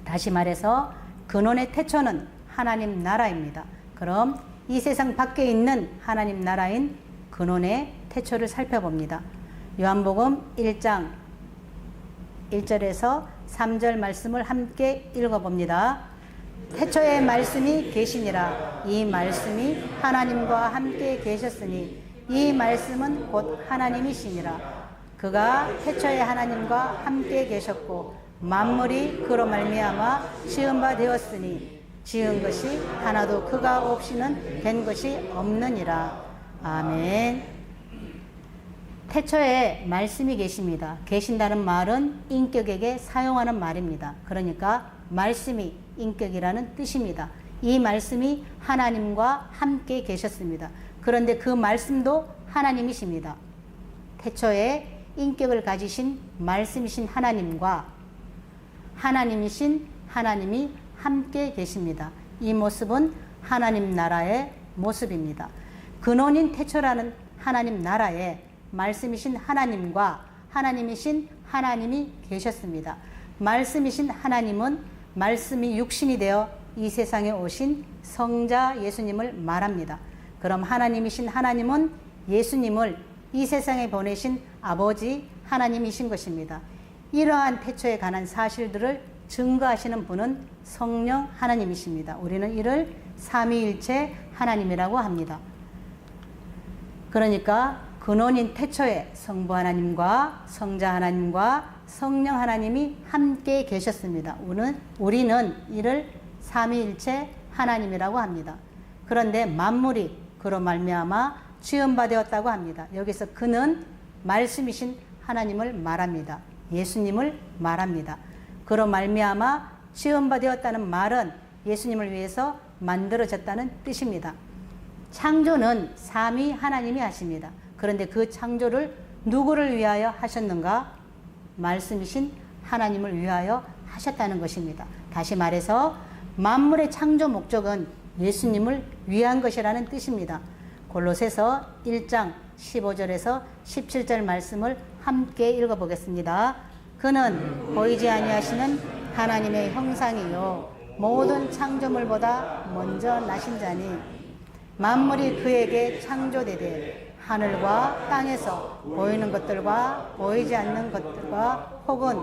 다시 말해서 근원의 태초는 하나님 나라입니다. 그럼 이 세상 밖에 있는 하나님 나라인 근원의 태초를 살펴봅니다. 요한복음 1장 1절에서 3절 말씀을 함께 읽어봅니다. 태초에 말씀이 계시니라. 이 말씀이 하나님과 함께 계셨으니 이 말씀은 곧 하나님이시니라. 그가 태초에 하나님과 함께 계셨고 만물이 그로 말미암아 지은 바 되었으니 지은 것이 하나도 그가 없이는 된 것이 없느니라. 아멘. 태초에 말씀이 계십니다. 계신다는 말은 인격에게 사용하는 말입니다. 그러니까 말씀이 인격이라는 뜻입니다. 이 말씀이 하나님과 함께 계셨습니다. 그런데 그 말씀도 하나님이십니다. 태초에 인격을 가지신 말씀이신 하나님과 하나님이신 하나님이 함께 계십니다. 이 모습은 하나님 나라의 모습입니다. 근원인 태초라는 하나님 나라에 말씀이신 하나님과 하나님이신 하나님이 계셨습니다. 말씀이신 하나님은 말씀이 육신이 되어 이 세상에 오신 성자 예수님을 말합니다. 그럼 하나님이신 하나님은 예수님을 이 세상에 보내신 아버지 하나님이신 것입니다. 이러한 태초에 관한 사실들을 증거하시는 분은 성령 하나님이십니다. 우리는 이를 삼위일체 하나님이라고 합니다. 그러니까 근원인 태초에 성부 하나님과 성자 하나님과 성령 하나님이 함께 계셨습니다. 우리는 이를 삼위일체 하나님이라고 합니다. 그런데 만물이 그로 말미암아 지은 바 되었다고 합니다. 여기서 그는 말씀이신 하나님을 말합니다. 예수님을 말합니다. 그로 말미암아 지은 바 되었다는 말은 예수님을 위해서 만들어졌다는 뜻입니다. 창조는 삼위 하나님이 하십니다. 그런데 그 창조를 누구를 위하여 하셨는가? 말씀이신 하나님을 위하여 하셨다는 것입니다. 다시 말해서 만물의 창조 목적은 예수님을 위한 것이라는 뜻입니다. 골로새서 1장 15절에서 17절 말씀을 함께 읽어보겠습니다. 그는 보이지 아니하시는 하나님의 형상이요 모든 창조물보다 먼저 나신 자니 만물이 그에게 창조되되 하늘과 땅에서 보이는 것들과 보이지 않는 것들과 혹은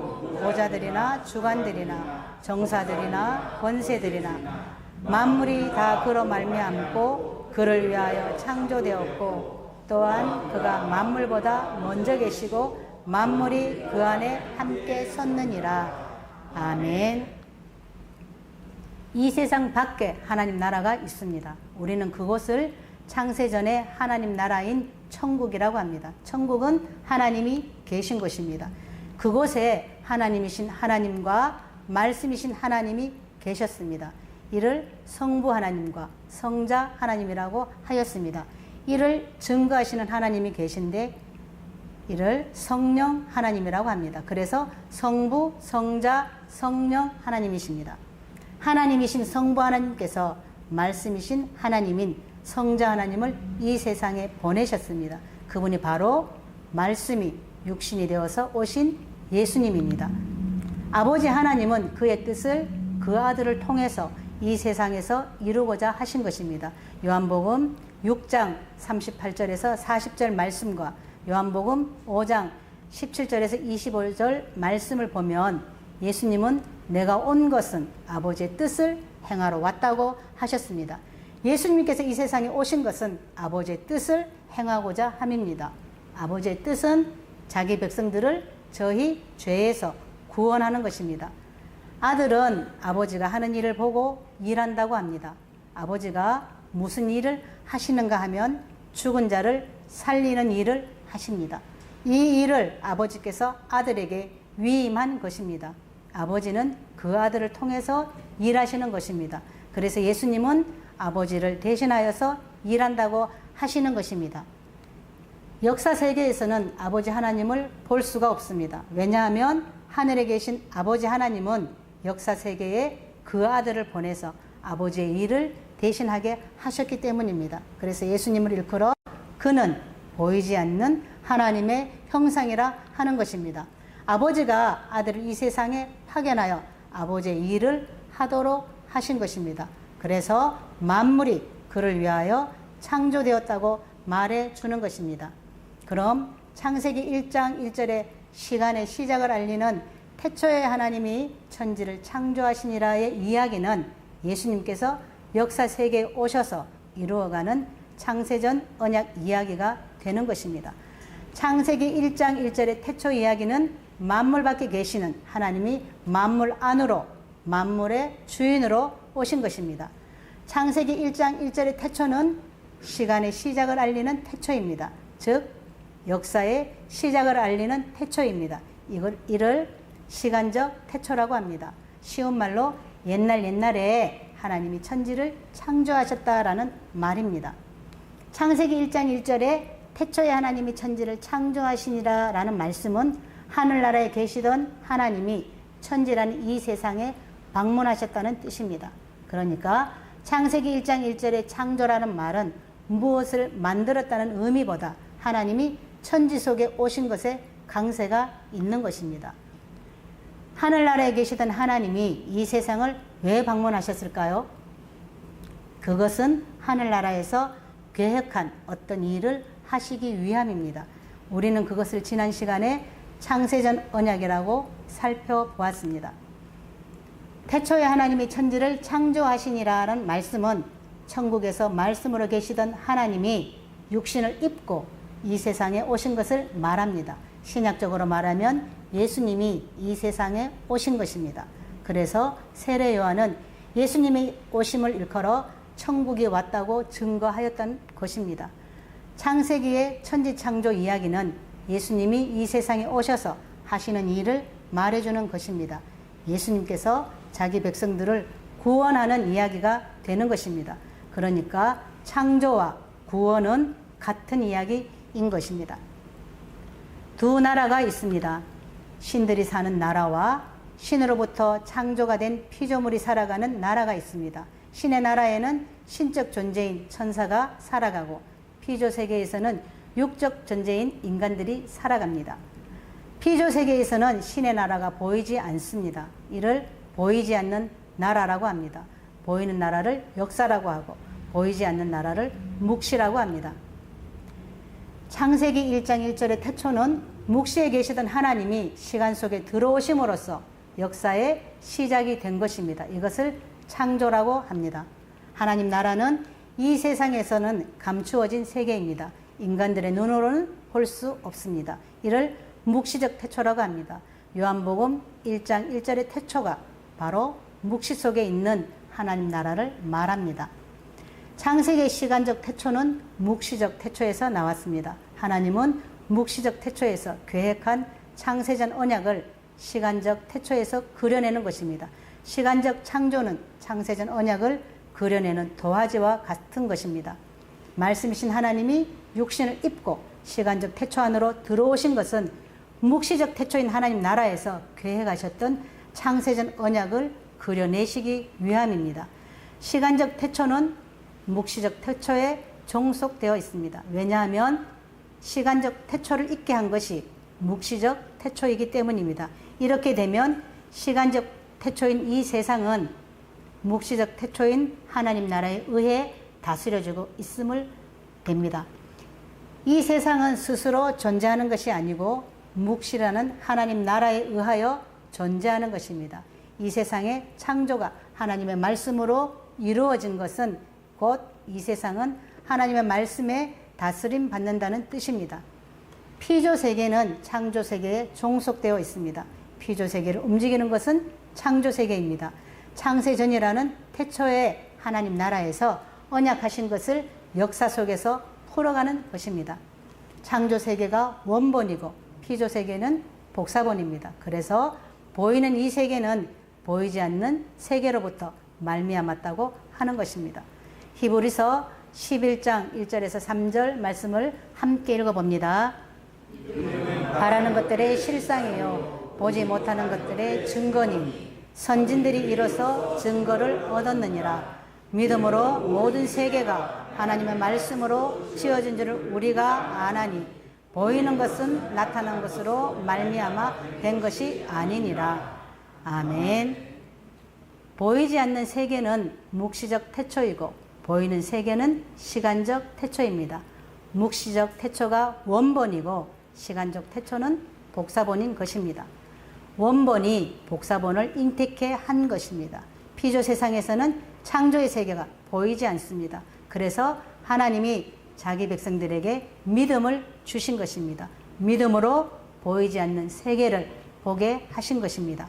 보좌들이나 주관들이나 정사들이나 권세들이나 만물이 다 그로 말미암고 그를 위하여 창조되었고 또한 그가 만물보다 먼저 계시고 만물이 그 안에 함께 섰느니라. 아멘. 이 세상 밖에 하나님 나라가 있습니다. 우리는 그곳을 창세전에 하나님 나라인 천국이라고 합니다. 천국은 하나님이 계신 곳입니다. 그곳에 하나님이신 하나님과 말씀이신 하나님이 계셨습니다. 이를 성부 하나님과 성자 하나님이라고 하였습니다. 이를 증거하시는 하나님이 계신데 이를 성령 하나님이라고 합니다. 그래서 성부, 성자, 성령 하나님이십니다. 하나님이신 성부 하나님께서 말씀이신 하나님인 성자 하나님을 이 세상에 보내셨습니다. 그분이 바로 말씀이 육신이 되어서 오신 예수님입니다. 아버지 하나님은 그의 뜻을 그 아들을 통해서 이 세상에서 이루고자 하신 것입니다. 요한복음 6장 38절에서 40절 말씀과 요한복음 5장 17절에서 25절 말씀을 보면 예수님은 내가 온 것은 아버지의 뜻을 행하러 왔다고 하셨습니다. 예수님께서 이 세상에 오신 것은 아버지의 뜻을 행하고자 함입니다. 아버지의 뜻은 자기 백성들을 저희 죄에서 구원하는 것입니다. 아들은 아버지가 하는 일을 보고 일한다고 합니다. 아버지가 무슨 일을 하시는가 하면 죽은 자를 살리는 일을 하십니다. 이 일을 아버지께서 아들에게 위임한 것입니다. 아버지는 그 아들을 통해서 일하시는 것입니다. 그래서 예수님은 아버지를 대신하여서 일한다고 하시는 것입니다. 역사 세계에서는 아버지 하나님을 볼 수가 없습니다. 왜냐하면 하늘에 계신 아버지 하나님은 역사 세계에 그 아들을 보내서 아버지의 일을 대신하게 하셨기 때문입니다. 그래서 예수님을 일컬어 그는 보이지 않는 하나님의 형상이라 하는 것입니다. 아버지가 아들을 이 세상에 파견하여 아버지의 일을 하도록 하신 것입니다. 그래서 만물이 그를 위하여 창조되었다고 말해 주는 것입니다. 그럼 창세기 1장 1절에 시간의 시작을 알리는 태초에 하나님이 천지를 창조하시니라의 이야기는 예수님께서 역사 세계에 오셔서 이루어가는 창세전 언약 이야기가 되는 것입니다. 창세기 1장 1절의 태초 이야기는 만물 밖에 계시는 하나님이 만물 안으로 만물의 주인으로 오신 것입니다. 창세기 1장 1절의 태초는 시간의 시작을 알리는 태초입니다. 즉 역사의 시작을 알리는 태초입니다. 이를 시간적 태초라고 합니다. 쉬운 말로 옛날에 하나님이 천지를 창조하셨다라는 말입니다. 창세기 1장 1절에 태초에 하나님이 천지를 창조하시니라 라는 말씀은 하늘나라에 계시던 하나님이 천지라는 이 세상에 방문하셨다는 뜻입니다. 그러니까 창세기 1장 1절의 창조라는 말은 무엇을 만들었다는 의미보다 하나님이 천지 속에 오신 것에 강세가 있는 것입니다. 하늘나라에 계시던 하나님이 이 세상을 왜 방문하셨을까요? 그것은 하늘나라에서 계획한 어떤 일을 하시기 위함입니다. 우리는 그것을 지난 시간에 창세전 언약이라고 살펴보았습니다. 태초에 하나님이 천지를 창조하시니라는 말씀은 천국에서 말씀으로 계시던 하나님이 육신을 입고 이 세상에 오신 것을 말합니다. 신약적으로 말하면 예수님이 이 세상에 오신 것입니다. 그래서 세례 요한은 예수님의 오심을 일컬어 천국이 왔다고 증거하였던 것입니다. 창세기의 천지 창조 이야기는 예수님이 이 세상에 오셔서 하시는 일을 말해주는 것입니다. 예수님께서 자기 백성들을 구원하는 이야기가 되는 것입니다. 그러니까 창조와 구원은 같은 이야기입니다. 나라인 것입니다. 두 나라가 있습니다. 신들이 사는 나라와 신으로부터 창조가 된 피조물이 살아가는 나라가 있습니다. 신의 나라에는 신적 존재인 천사가 살아가고 피조 세계에서는 육적 존재인 인간들이 살아갑니다. 피조 세계에서는 신의 나라가 보이지 않습니다. 이를 보이지 않는 나라라고 합니다. 보이는 나라를 역사라고 하고 보이지 않는 나라를 묵시라고 합니다. 창세기 1장 1절의 태초는 묵시에 계시던 하나님이 시간 속에 들어오심으로써 역사의 시작이 된 것입니다. 이것을 창조라고 합니다. 하나님 나라는 이 세상에서는 감추어진 세계입니다. 인간들의 눈으로는 볼 수 없습니다. 이를 묵시적 태초라고 합니다. 요한복음 1장 1절의 태초가 바로 묵시 속에 있는 하나님 나라를 말합니다. 창세기의 시간적 태초는 묵시적 태초에서 나왔습니다. 하나님은 묵시적 태초에서 계획한 창세전 언약을 시간적 태초에서 그려내는 것입니다. 시간적 창조는 창세전 언약을 그려내는 도화지와 같은 것입니다. 말씀이신 하나님이 육신을 입고 시간적 태초 안으로 들어오신 것은 묵시적 태초인 하나님 나라에서 계획하셨던 창세전 언약을 그려내시기 위함입니다. 시간적 태초는 묵시적 태초에 종속되어 있습니다. 왜냐하면 시간적 태초를 있게 한 것이 묵시적 태초이기 때문입니다. 이렇게 되면 시간적 태초인 이 세상은 묵시적 태초인 하나님 나라에 의해 다스려지고 있음을 됩니다. 이 세상은 스스로 존재하는 것이 아니고 묵시라는 하나님 나라에 의하여 존재하는 것입니다. 이 세상의 창조가 하나님의 말씀으로 이루어진 것은 곧 이 세상은 하나님의 말씀에 다스림 받는다는 뜻입니다. 피조 세계는 창조 세계에 종속되어 있습니다. 피조 세계를 움직이는 것은 창조 세계입니다. 창세전이라는 태초의 하나님 나라에서 언약하신 것을 역사 속에서 풀어가는 것입니다. 창조 세계가 원본이고 피조 세계는 복사본입니다. 그래서 보이는 이 세계는 보이지 않는 세계로부터 말미암았다고 하는 것입니다. 히브리서 11장 1절에서 3절 말씀을 함께 읽어봅니다. 바라는 것들의 실상이요 보지 못하는 것들의 증거니 선진들이 이로써 증거를 얻었느니라. 믿음으로 모든 세계가 하나님의 말씀으로 지어진 줄을 우리가 아나니 보이는 것은 나타난 것으로 말미암아 된 것이 아니니라. 아멘. 보이지 않는 세계는 묵시적 태초이고 보이는 세계는 시간적 태초입니다. 묵시적 태초가 원본이고 시간적 태초는 복사본인 것입니다. 원본이 복사본을 잉태케 한 것입니다. 피조 세상에서는 창조의 세계가 보이지 않습니다. 그래서 하나님이 자기 백성들에게 믿음을 주신 것입니다. 믿음으로 보이지 않는 세계를 보게 하신 것입니다.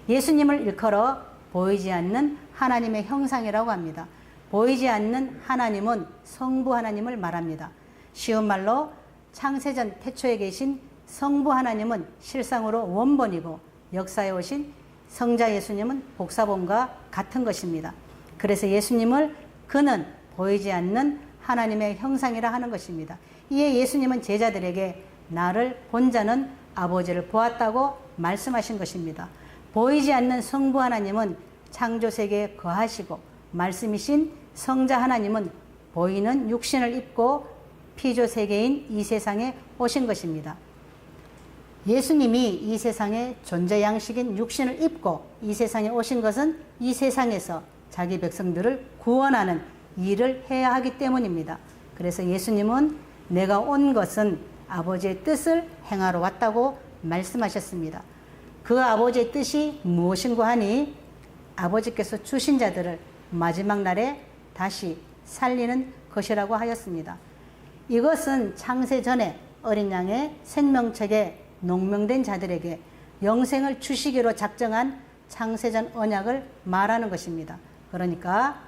예수님을 일컬어 보이지 않는 하나님의 형상이라고 합니다. 보이지 않는 하나님은 성부 하나님을 말합니다. 쉬운 말로 창세전 태초에 계신 성부 하나님은 실상으로 원본이고 역사에 오신 성자 예수님은 복사본과 같은 것입니다. 그래서 예수님을 그는 보이지 않는 하나님의 형상이라 하는 것입니다. 이에 예수님은 제자들에게 나를 본 자는 아버지를 보았다고 말씀하신 것입니다. 보이지 않는 성부 하나님은 창조세계에 거하시고 말씀이신 성자 하나님은 보이는 육신을 입고 피조세계인 이 세상에 오신 것입니다. 예수님이 이 세상의 존재 양식인 육신을 입고 이 세상에 오신 것은 이 세상에서 자기 백성들을 구원하는 일을 해야 하기 때문입니다. 그래서 예수님은 내가 온 것은 아버지의 뜻을 행하러 왔다고 말씀하셨습니다. 그 아버지의 뜻이 무엇인고 하니 아버지께서 주신 자들을 마지막 날에 다시 살리는 것이라고 하였습니다. 이것은 창세 전에 어린 양의 생명책에 농명된 자들에게 영생을 주시기로 작정한 창세전 언약을 말하는 것입니다. 그러니까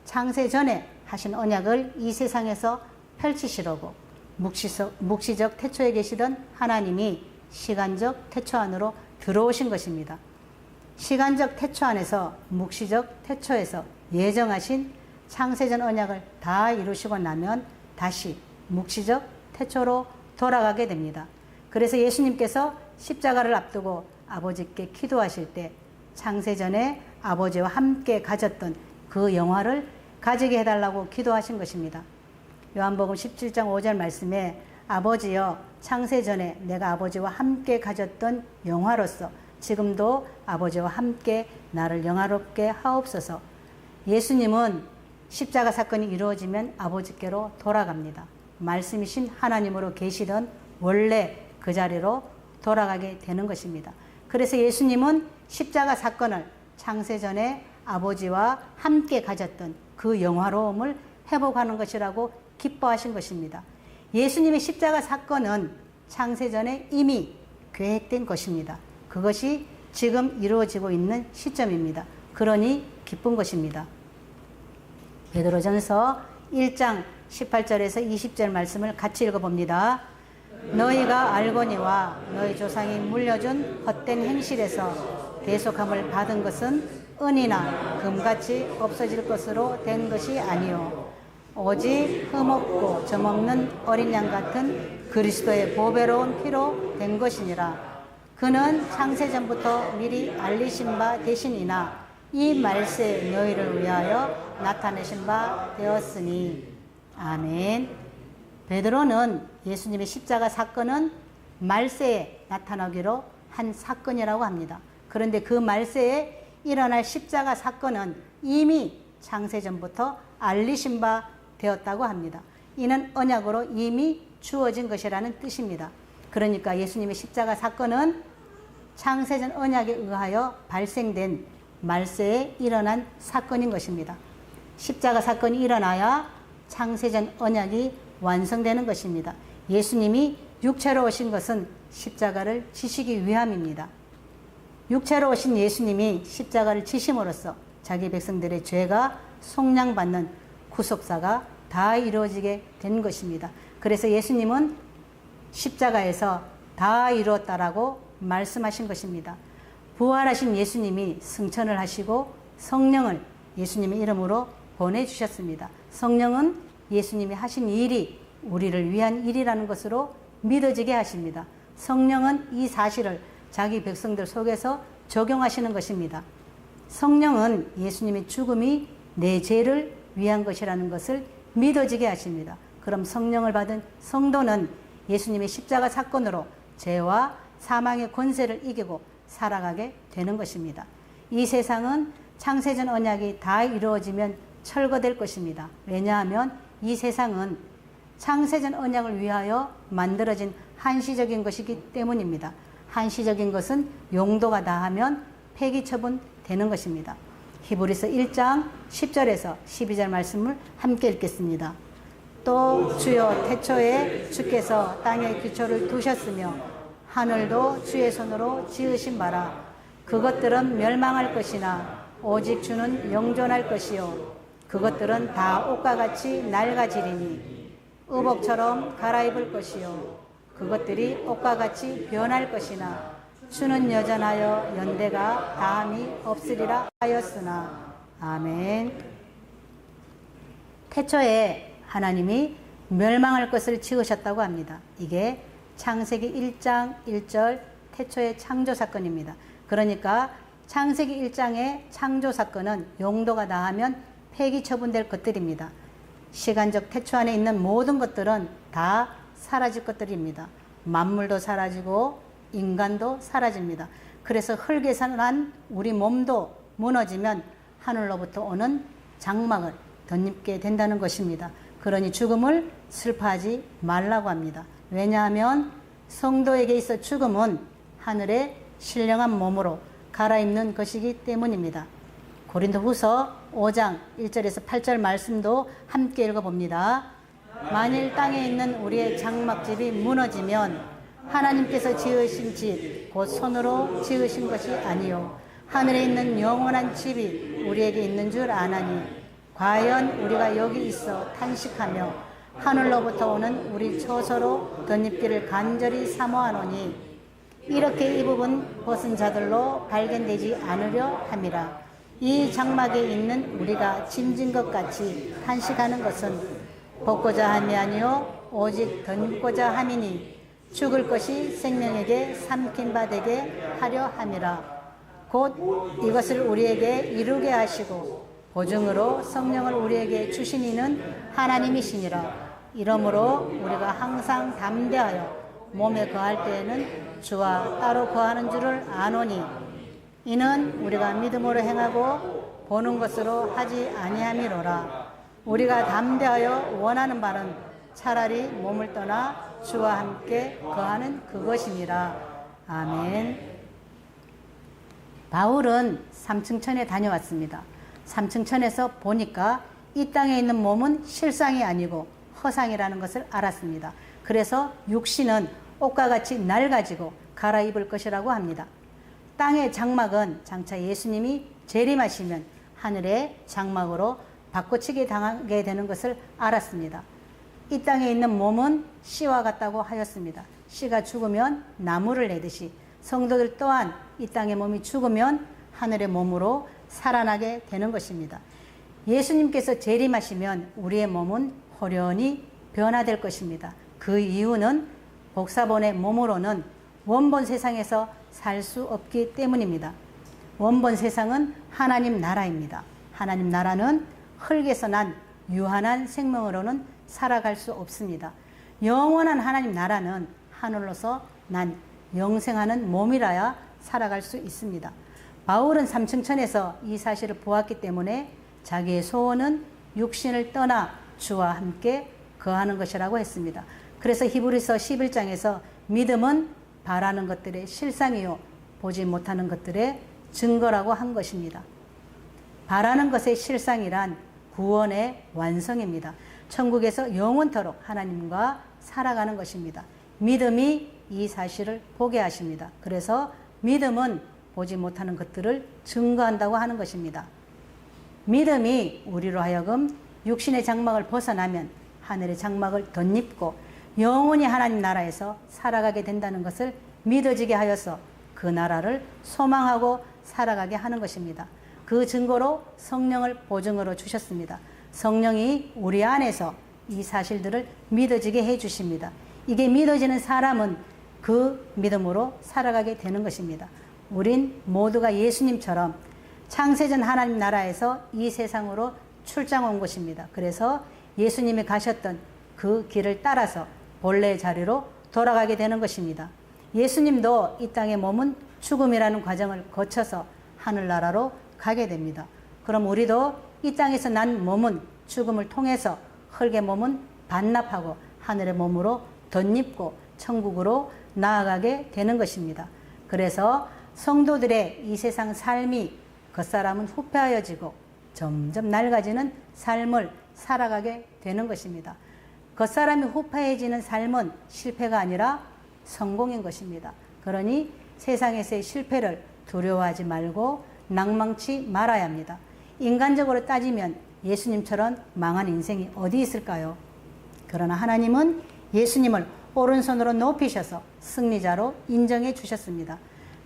창세 전에 하신 언약을 이 세상에서 펼치시려고 묵시적 태초에 계시던 하나님이 시간적 태초 안으로 들어오신 것입니다. 시간적 태초 안에서 묵시적 태초에서 예정하신 창세전 언약을 다 이루시고 나면 다시 묵시적 태초로 돌아가게 됩니다. 그래서 예수님께서 십자가를 앞두고 아버지께 기도하실 때 창세전에 아버지와 함께 가졌던 그 영화를 가지게 해달라고 기도하신 것입니다. 요한복음 17장 5절 말씀에 아버지여 창세전에 내가 아버지와 함께 가졌던 영화로서 지금도 아버지와 함께 나를 영화롭게 하옵소서. 예수님은 십자가 사건이 이루어지면 아버지께로 돌아갑니다. 말씀이신 하나님으로 계시던 원래 그 자리로 돌아가게 되는 것입니다. 그래서 예수님은 십자가 사건을 창세전에 아버지와 함께 가졌던 그 영화로움을 회복하는 것이라고 기뻐하신 것입니다. 예수님의 십자가 사건은 창세전에 이미 계획된 것입니다. 그것이 지금 이루어지고 있는 시점입니다. 그러니 기쁜 것입니다. 베드로전서 1장 18절에서 20절 말씀을 같이 읽어봅니다. 너희가 알거니와 너희 조상이 물려준 헛된 행실에서 대속함을 받은 것은 은이나 금같이 없어질 것으로 된 것이 아니요 오직 흠없고 점없는 어린 양 같은 그리스도의 보배로운 피로 된 것이니라. 그는 창세전부터 미리 알리신 바 되시니나 이 말세 너희를 위하여 나타내신 바 되었으니. 아멘. 베드로는 예수님의 십자가 사건은 말세에 나타나기로 한 사건이라고 합니다. 그런데 그 말세에 일어날 십자가 사건은 이미 창세전부터 알리신 바 되었다고 합니다. 이는 언약으로 이미 주어진 것이라는 뜻입니다. 그러니까 예수님의 십자가 사건은 창세전 언약에 의하여 발생된 말세에 일어난 사건인 것입니다. 십자가 사건이 일어나야 창세전 언약이 완성되는 것입니다. 예수님이 육체로 오신 것은 십자가를 지시기 위함입니다. 육체로 오신 예수님이 십자가를 지심으로써 자기 백성들의 죄가 속량받는 구속사가 다 이루어지게 된 것입니다. 그래서 예수님은 십자가에서 다 이루었다라고 말씀하신 것입니다. 부활하신 예수님이 승천을 하시고 성령을 예수님의 이름으로 보내주셨습니다. 성령은 예수님이 하신 일이 우리를 위한 일이라는 것으로 믿어지게 하십니다. 성령은 이 사실을 자기 백성들 속에서 적용하시는 것입니다. 성령은 예수님의 죽음이 내 죄를 위한 것이라는 것을 믿어지게 하십니다. 그럼 성령을 받은 성도는 예수님의 십자가 사건으로 죄와 사망의 권세를 이기고 살아가게 되는 것입니다. 이 세상은 창세전 언약이 다 이루어지면 철거될 것입니다. 왜냐하면 이 세상은 창세전 언약을 위하여 만들어진 한시적인 것이기 때문입니다. 한시적인 것은 용도가 다하면 폐기 처분되는 것입니다. 히브리서 1장 10절에서 12절 말씀을 함께 읽겠습니다. 또 주여 태초에 주께서 땅에 기초를 두셨으며 하늘도 주의 손으로 지으신 바라. 그것들은 멸망할 것이나 오직 주는 영존할 것이요 그것들은 다 옷과 같이 낡아지리니 의복처럼 갈아입을 것이요 그것들이 옷과 같이 변할 것이나 주는 여전하여 연대가 다함이 없으리라 하였으나. 아멘. 태초에 하나님이 멸망할 것을 지으셨다고 합니다. 이게 창세기 1장 1절 태초의 창조 사건입니다. 그러니까 창세기 1장의 창조 사건은 용도가 다하면 폐기 처분될 것들입니다. 시간적 태초 안에 있는 모든 것들은 다 사라질 것들입니다. 만물도 사라지고 인간도 사라집니다. 그래서 흙에서 난 우리 몸도 무너지면 하늘로부터 오는 장막을 덧입게 된다는 것입니다. 그러니 죽음을 슬퍼하지 말라고 합니다. 왜냐하면 성도에게 있어 죽음은 하늘의 신령한 몸으로 갈아입는 것이기 때문입니다. 고린도후서 5장 1절에서 8절 말씀도 함께 읽어봅니다. 만일 땅에 있는 우리의 장막집이 무너지면 하나님께서 지으신 집 곧 손으로 지으신 것이 아니요 하늘에 있는 영원한 집이 우리에게 있는 줄 아나니 과연 우리가 여기 있어 탄식하며 하늘로부터 오는 우리 처소로 덧입기를 간절히 사모하노니 이렇게 입은 벗은 자들로 발견되지 않으려 함이라. 이 장막에 있는 우리가 짐진 것 같이 탄식하는 것은 벗고자 함이 아니요 오직 던고자 함이니 죽을 것이 생명에게 삼킨 바 되게 하려 함이라. 곧 이것을 우리에게 이루게 하시고 보증으로 성령을 우리에게 주신 이는 하나님이시니라. 이러므로 우리가 항상 담대하여 몸에 거할 때에는 주와 따로 거하는 줄을 아노니 이는 우리가 믿음으로 행하고 보는 것으로 하지 아니함이로라. 우리가 담대하여 원하는 바는 차라리 몸을 떠나 주와 함께 거하는 그것이니라. 아멘. 바울은 삼층천에 다녀왔습니다. 삼층천에서 보니까 이 땅에 있는 몸은 실상이 아니고 허상이라는 것을 알았습니다. 그래서 육신은 옷과 같이 낡아지고 갈아입을 것이라고 합니다. 땅의 장막은 장차 예수님이 재림하시면 하늘의 장막으로 바꿔치기 당하게 되는 것을 알았습니다. 이 땅에 있는 몸은 씨와 같다고 하였습니다. 씨가 죽으면 나무를 내듯이 성도들 또한 이 땅의 몸이 죽으면 하늘의 몸으로 살아나게 되는 것입니다. 예수님께서 재림하시면 우리의 몸은 호련히 변화될 것입니다. 그 이유는 복사본의 몸으로는 원본 세상에서 살 수 없기 때문입니다. 원본 세상은 하나님 나라입니다. 하나님 나라는 흙에서 난 유한한 생명으로는 살아갈 수 없습니다. 영원한 하나님 나라는 하늘로서 난 영생하는 몸이라야 살아갈 수 있습니다. 바울은 삼층천에서 이 사실을 보았기 때문에 자기의 소원은 육신을 떠나 주와 함께 거하는 것이라고 했습니다. 그래서 히브리서 11장에서 믿음은 바라는 것들의 실상이요 보지 못하는 것들의 증거라고 한 것입니다. 바라는 것의 실상이란 구원의 완성입니다. 천국에서 영원토록 하나님과 살아가는 것입니다. 믿음이 이 사실을 보게 하십니다. 그래서 믿음은 보지 못하는 것들을 증거한다고 하는 것입니다. 믿음이 우리로 하여금 육신의 장막을 벗어나면 하늘의 장막을 덧입고 영원히 하나님 나라에서 살아가게 된다는 것을 믿어지게 하여서 그 나라를 소망하고 살아가게 하는 것입니다. 그 증거로 성령을 보증으로 주셨습니다. 성령이 우리 안에서 이 사실들을 믿어지게 해 주십니다. 이게 믿어지는 사람은 그 믿음으로 살아가게 되는 것입니다. 우린 모두가 예수님처럼 창세전 하나님 나라에서 이 세상으로 출장 온 것입니다. 그래서 예수님이 가셨던 그 길을 따라서 본래의 자리로 돌아가게 되는 것입니다. 예수님도 이 땅의 몸은 죽음이라는 과정을 거쳐서 하늘나라로 가게 됩니다. 그럼 우리도 이 땅에서 난 몸은 죽음을 통해서 흙의 몸은 반납하고 하늘의 몸으로 덧입고 천국으로 나아가게 되는 것입니다. 그래서 성도들의 이 세상 삶이 겉사람은 후패하여지고 점점 낡아지는 삶을 살아가게 되는 것입니다. 겉사람이 후패해지는 삶은 실패가 아니라 성공인 것입니다. 그러니 세상에서의 실패를 두려워하지 말고 낭망치 말아야 합니다. 인간적으로 따지면 예수님처럼 망한 인생이 어디 있을까요? 그러나 하나님은 예수님을 오른손으로 높이셔서 승리자로 인정해 주셨습니다.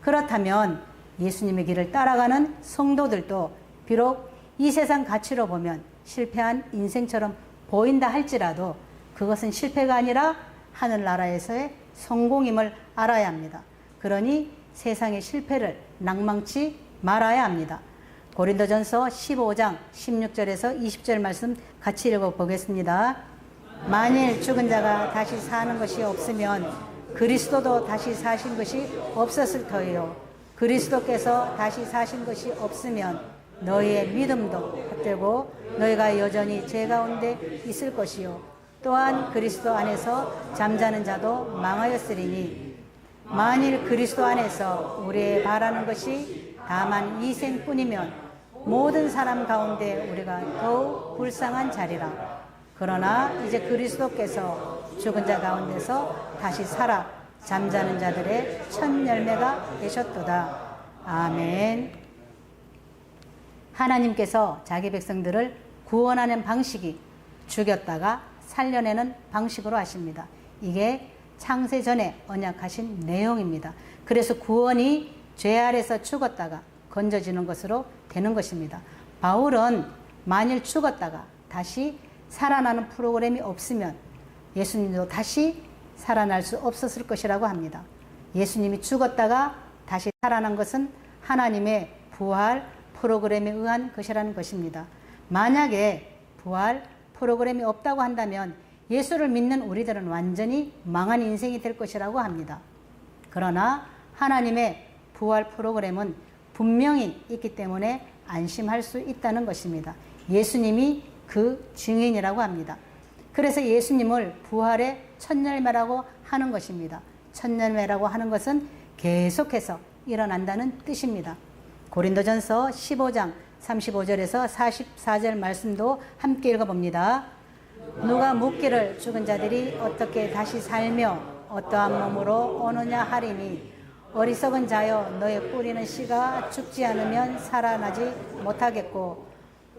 그렇다면 예수님의 길을 따라가는 성도들도 비록 이 세상 가치로 보면 실패한 인생처럼 보인다 할지라도 그것은 실패가 아니라 하늘나라에서의 성공임을 알아야 합니다. 그러니 세상의 실패를 낭망치 말아야 합니다. 고린도전서 15장 16절에서 20절 말씀 같이 읽어보겠습니다. 만일 죽은 자가 다시 사는 것이 없으면 그리스도도 다시 사신 것이 없었을 터이요. 그리스도께서 다시 사신 것이 없으면 너희의 믿음도 헛되고 너희가 여전히 죄 가운데 있을 것이요. 또한 그리스도 안에서 잠자는 자도 망하였으리니 만일 그리스도 안에서 우리의 바라는 것이 다만 이 생뿐이면 모든 사람 가운데 우리가 더욱 불쌍한 자리라. 그러나 이제 그리스도께서 죽은 자 가운데서 다시 살아 잠자는 자들의 첫 열매가 되셨도다. 아멘. 하나님께서 자기 백성들을 구원하는 방식이 죽였다가 살려내는 방식으로 하십니다. 이게 창세전에 언약하신 내용입니다. 그래서 구원이 죄 아래서 죽었다가 건져지는 것으로 되는 것입니다. 바울은 만일 죽었다가 다시 살아나는 프로그램이 없으면 예수님도 다시 살아날 수 없었을 것이라고 합니다. 예수님이 죽었다가 다시 살아난 것은 하나님의 부활 프로그램에 의한 것이라는 것입니다. 만약에 부활 프로그램이 없다고 한다면 예수를 믿는 우리들은 완전히 망한 인생이 될 것이라고 합니다. 그러나 하나님의 부활 프로그램은 분명히 있기 때문에 안심할 수 있다는 것입니다. 예수님이 그 증인이라고 합니다. 그래서 예수님을 부활의 첫 열매라고 하는 것입니다. 첫 열매라고 하는 것은 계속해서 일어난다는 뜻입니다. 고린도전서 15장 35절에서 44절 말씀도 함께 읽어봅니다. 누가 묻기를 죽은 자들이 어떻게 다시 살며 어떠한 몸으로 오느냐 하리니 어리석은 자여 너의 뿌리는 씨가 죽지 않으면 살아나지 못하겠고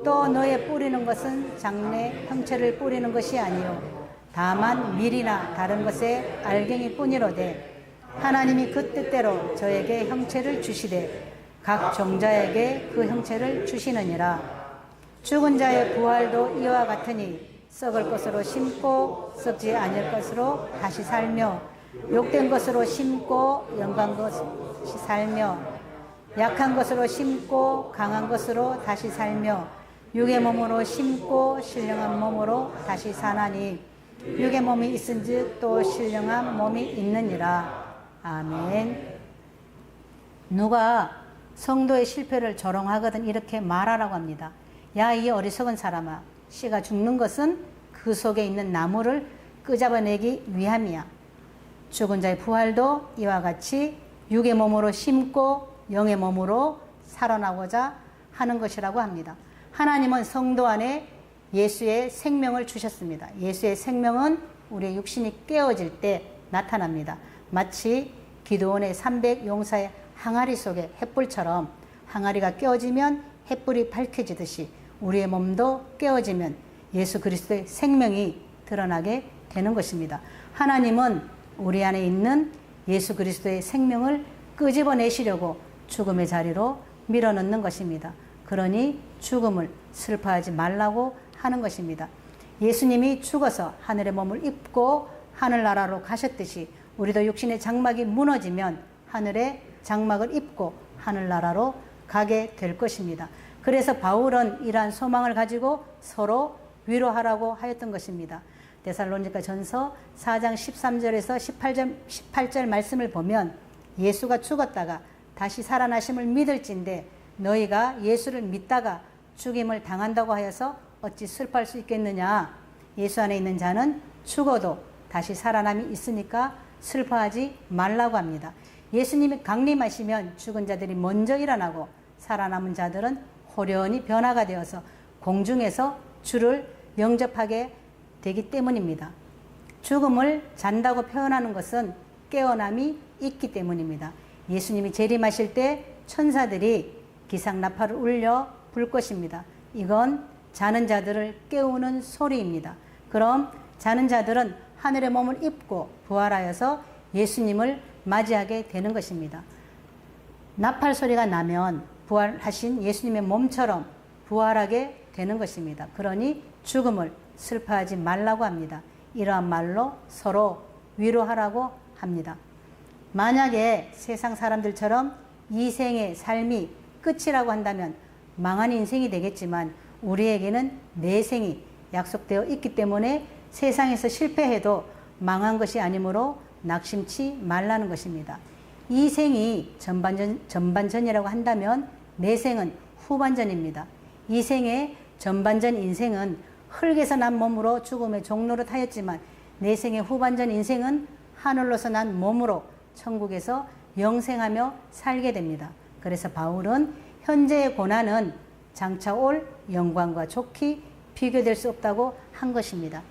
또 너의 뿌리는 것은 장래 형체를 뿌리는 것이 아니요 다만 밀이나 다른 것의 알갱이 뿐이로되 하나님이 그 뜻대로 저에게 형체를 주시되 각 종자에게 그 형체를 주시느니라. 죽은 자의 부활도 이와 같으니 썩을 것으로 심고 썩지 않을 것으로 다시 살며 욕된 것으로 심고 영광 것이 살며 약한 것으로 심고 강한 것으로 다시 살며 육의 몸으로 심고 신령한 몸으로 다시 사나니 육의 몸이 있은즉 또 신령한 몸이 있느니라. 아멘. 누가 성도의 실패를 조롱하거든 이렇게 말하라고 합니다. 야, 이 어리석은 사람아, 씨가 죽는 것은 그 속에 있는 나무를 끄잡아내기 위함이야. 죽은 자의 부활도 이와 같이 육의 몸으로 심고 영의 몸으로 살아나고자 하는 것이라고 합니다. 하나님은 성도 안에 예수의 생명을 주셨습니다. 예수의 생명은 우리의 육신이 깨어질 때 나타납니다. 마치 기드온의 300 용사의 항아리 속에 횃불처럼 항아리가 깨어지면 횃불이 밝혀지듯이 우리의 몸도 깨어지면 예수 그리스도의 생명이 드러나게 되는 것입니다. 하나님은 우리 안에 있는 예수 그리스도의 생명을 끄집어내시려고 죽음의 자리로 밀어넣는 것입니다. 그러니 죽음을 슬퍼하지 말라고 하는 것입니다. 예수님이 죽어서 하늘의 몸을 입고 하늘나라로 가셨듯이 우리도 육신의 장막이 무너지면 하늘의 장막을 입고 하늘나라로 가게 될 것입니다. 그래서 바울은 이러한 소망을 가지고 서로 위로하라고 하였던 것입니다. 데살로니가 전서 4장 13절에서 18절 말씀을 보면 예수가 죽었다가 다시 살아나심을 믿을진데 너희가 예수를 믿다가 죽임을 당한다고 하여서 어찌 슬퍼할 수 있겠느냐. 예수 안에 있는 자는 죽어도 다시 살아남이 있으니까 슬퍼하지 말라고 합니다. 예수님이 강림하시면 죽은 자들이 먼저 일어나고 살아남은 자들은 호련히 변화가 되어서 공중에서 주를 영접하게 되기 때문입니다. 죽음을 잔다고 표현하는 것은 깨어남이 있기 때문입니다. 예수님이 재림하실 때 천사들이 기상나팔을 울려 불 것입니다. 이건 자는 자들을 깨우는 소리입니다. 그럼 자는 자들은 하늘의 몸을 입고 부활하여서 예수님을 맞이하게 되는 것입니다. 나팔 소리가 나면 부활하신 예수님의 몸처럼 부활하게 되는 것입니다. 그러니 죽음을 슬퍼하지 말라고 합니다. 이러한 말로 서로 위로하라고 합니다. 만약에 세상 사람들처럼 이 생의 삶이 끝이라고 한다면 망한 인생이 되겠지만 우리에게는 내생이 약속되어 있기 때문에 세상에서 실패해도 망한 것이 아니므로 낙심치 말라는 것입니다. 이 생이 전반전이라고 한다면 내생은 후반전입니다. 이 생의 전반전 인생은 흙에서 난 몸으로 죽음의 종로로 타였지만 내생의 후반전 인생은 하늘로서 난 몸으로 천국에서 영생하며 살게 됩니다. 그래서 바울은 현재의 고난은 장차 올 영광과 좋게 비교될 수 없다고 한 것입니다.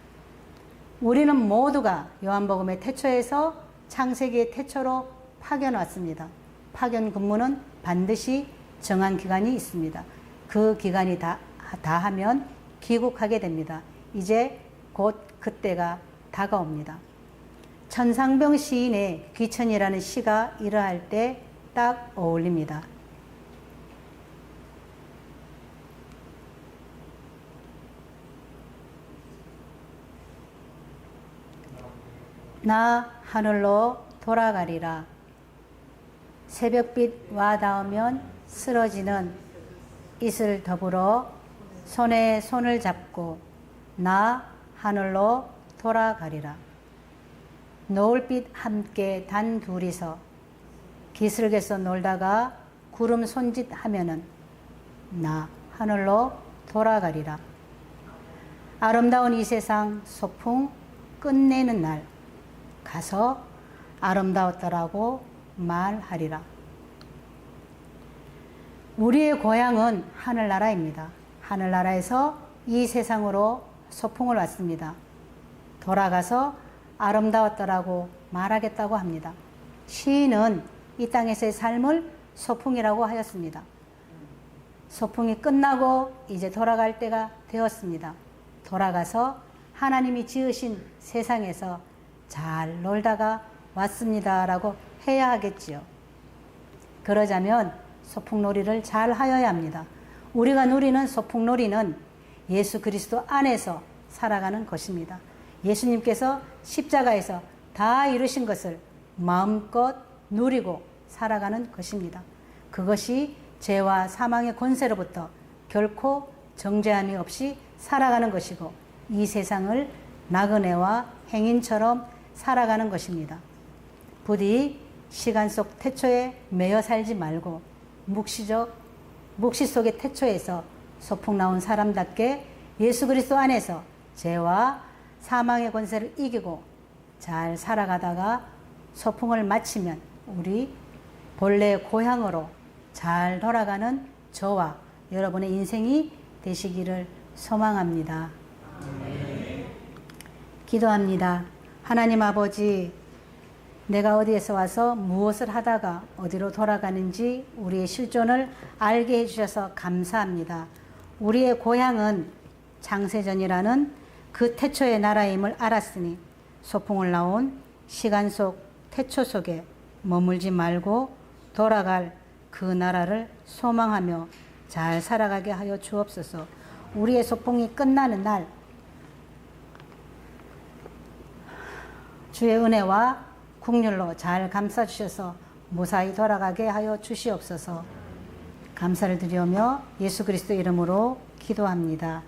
우리는 모두가 요한복음의 태초에서 창세기의 태초로 파견 왔습니다. 파견 근무는 반드시 정한 기간이 있습니다. 그 기간이 다 하면 귀국하게 됩니다. 이제 곧 그때가 다가옵니다. 천상병 시인의 귀천이라는 시가 이러할 때 딱 어울립니다. 나 하늘로 돌아가리라. 새벽빛 와 닿으면 쓰러지는 이슬 더불어 손에 손을 잡고 나 하늘로 돌아가리라. 노을빛 함께 단 둘이서 기슭에서 놀다가 구름 손짓하면은 나 하늘로 돌아가리라. 아름다운 이 세상 소풍 끝내는 날 가서 아름다웠더라고 말하리라. 우리의 고향은 하늘나라입니다. 하늘나라에서 이 세상으로 소풍을 왔습니다. 돌아가서 아름다웠더라고 말하겠다고 합니다. 시인은 이 땅에서의 삶을 소풍이라고 하였습니다. 소풍이 끝나고 이제 돌아갈 때가 되었습니다. 돌아가서 하나님이 지으신 세상에서 잘 놀다가 왔습니다라고 해야 하겠지요. 그러자면 소풍놀이를 잘 하여야 합니다. 우리가 누리는 소풍놀이는 예수 그리스도 안에서 살아가는 것입니다. 예수님께서 십자가에서 다 이루신 것을 마음껏 누리고 살아가는 것입니다. 그것이 죄와 사망의 권세로부터 결코 정죄함이 없이 살아가는 것이고 이 세상을 나그네와 행인처럼 살아가는 것입니다. 부디 시간 속 태초에 매여 살지 말고 묵시 속의 태초에서 소풍 나온 사람답게 예수 그리스도 안에서 죄와 사망의 권세를 이기고 잘 살아가다가 소풍을 마치면 우리 본래 고향으로 잘 돌아가는 저와 여러분의 인생이 되시기를 소망합니다. 기도합니다. 하나님 아버지, 내가 어디에서 와서 무엇을 하다가 어디로 돌아가는지 우리의 실존을 알게 해주셔서 감사합니다. 우리의 고향은 창세전이라는 그 태초의 나라임을 알았으니 소풍을 나온 시간 속 태초 속에 머물지 말고 돌아갈 그 나라를 소망하며 잘 살아가게 하여 주옵소서. 우리의 소풍이 끝나는 날 주의 은혜와 국률로 잘 감싸주셔서 무사히 돌아가게 하여 주시옵소서. 감사를 드리며 예수 그리스도 이름으로 기도합니다.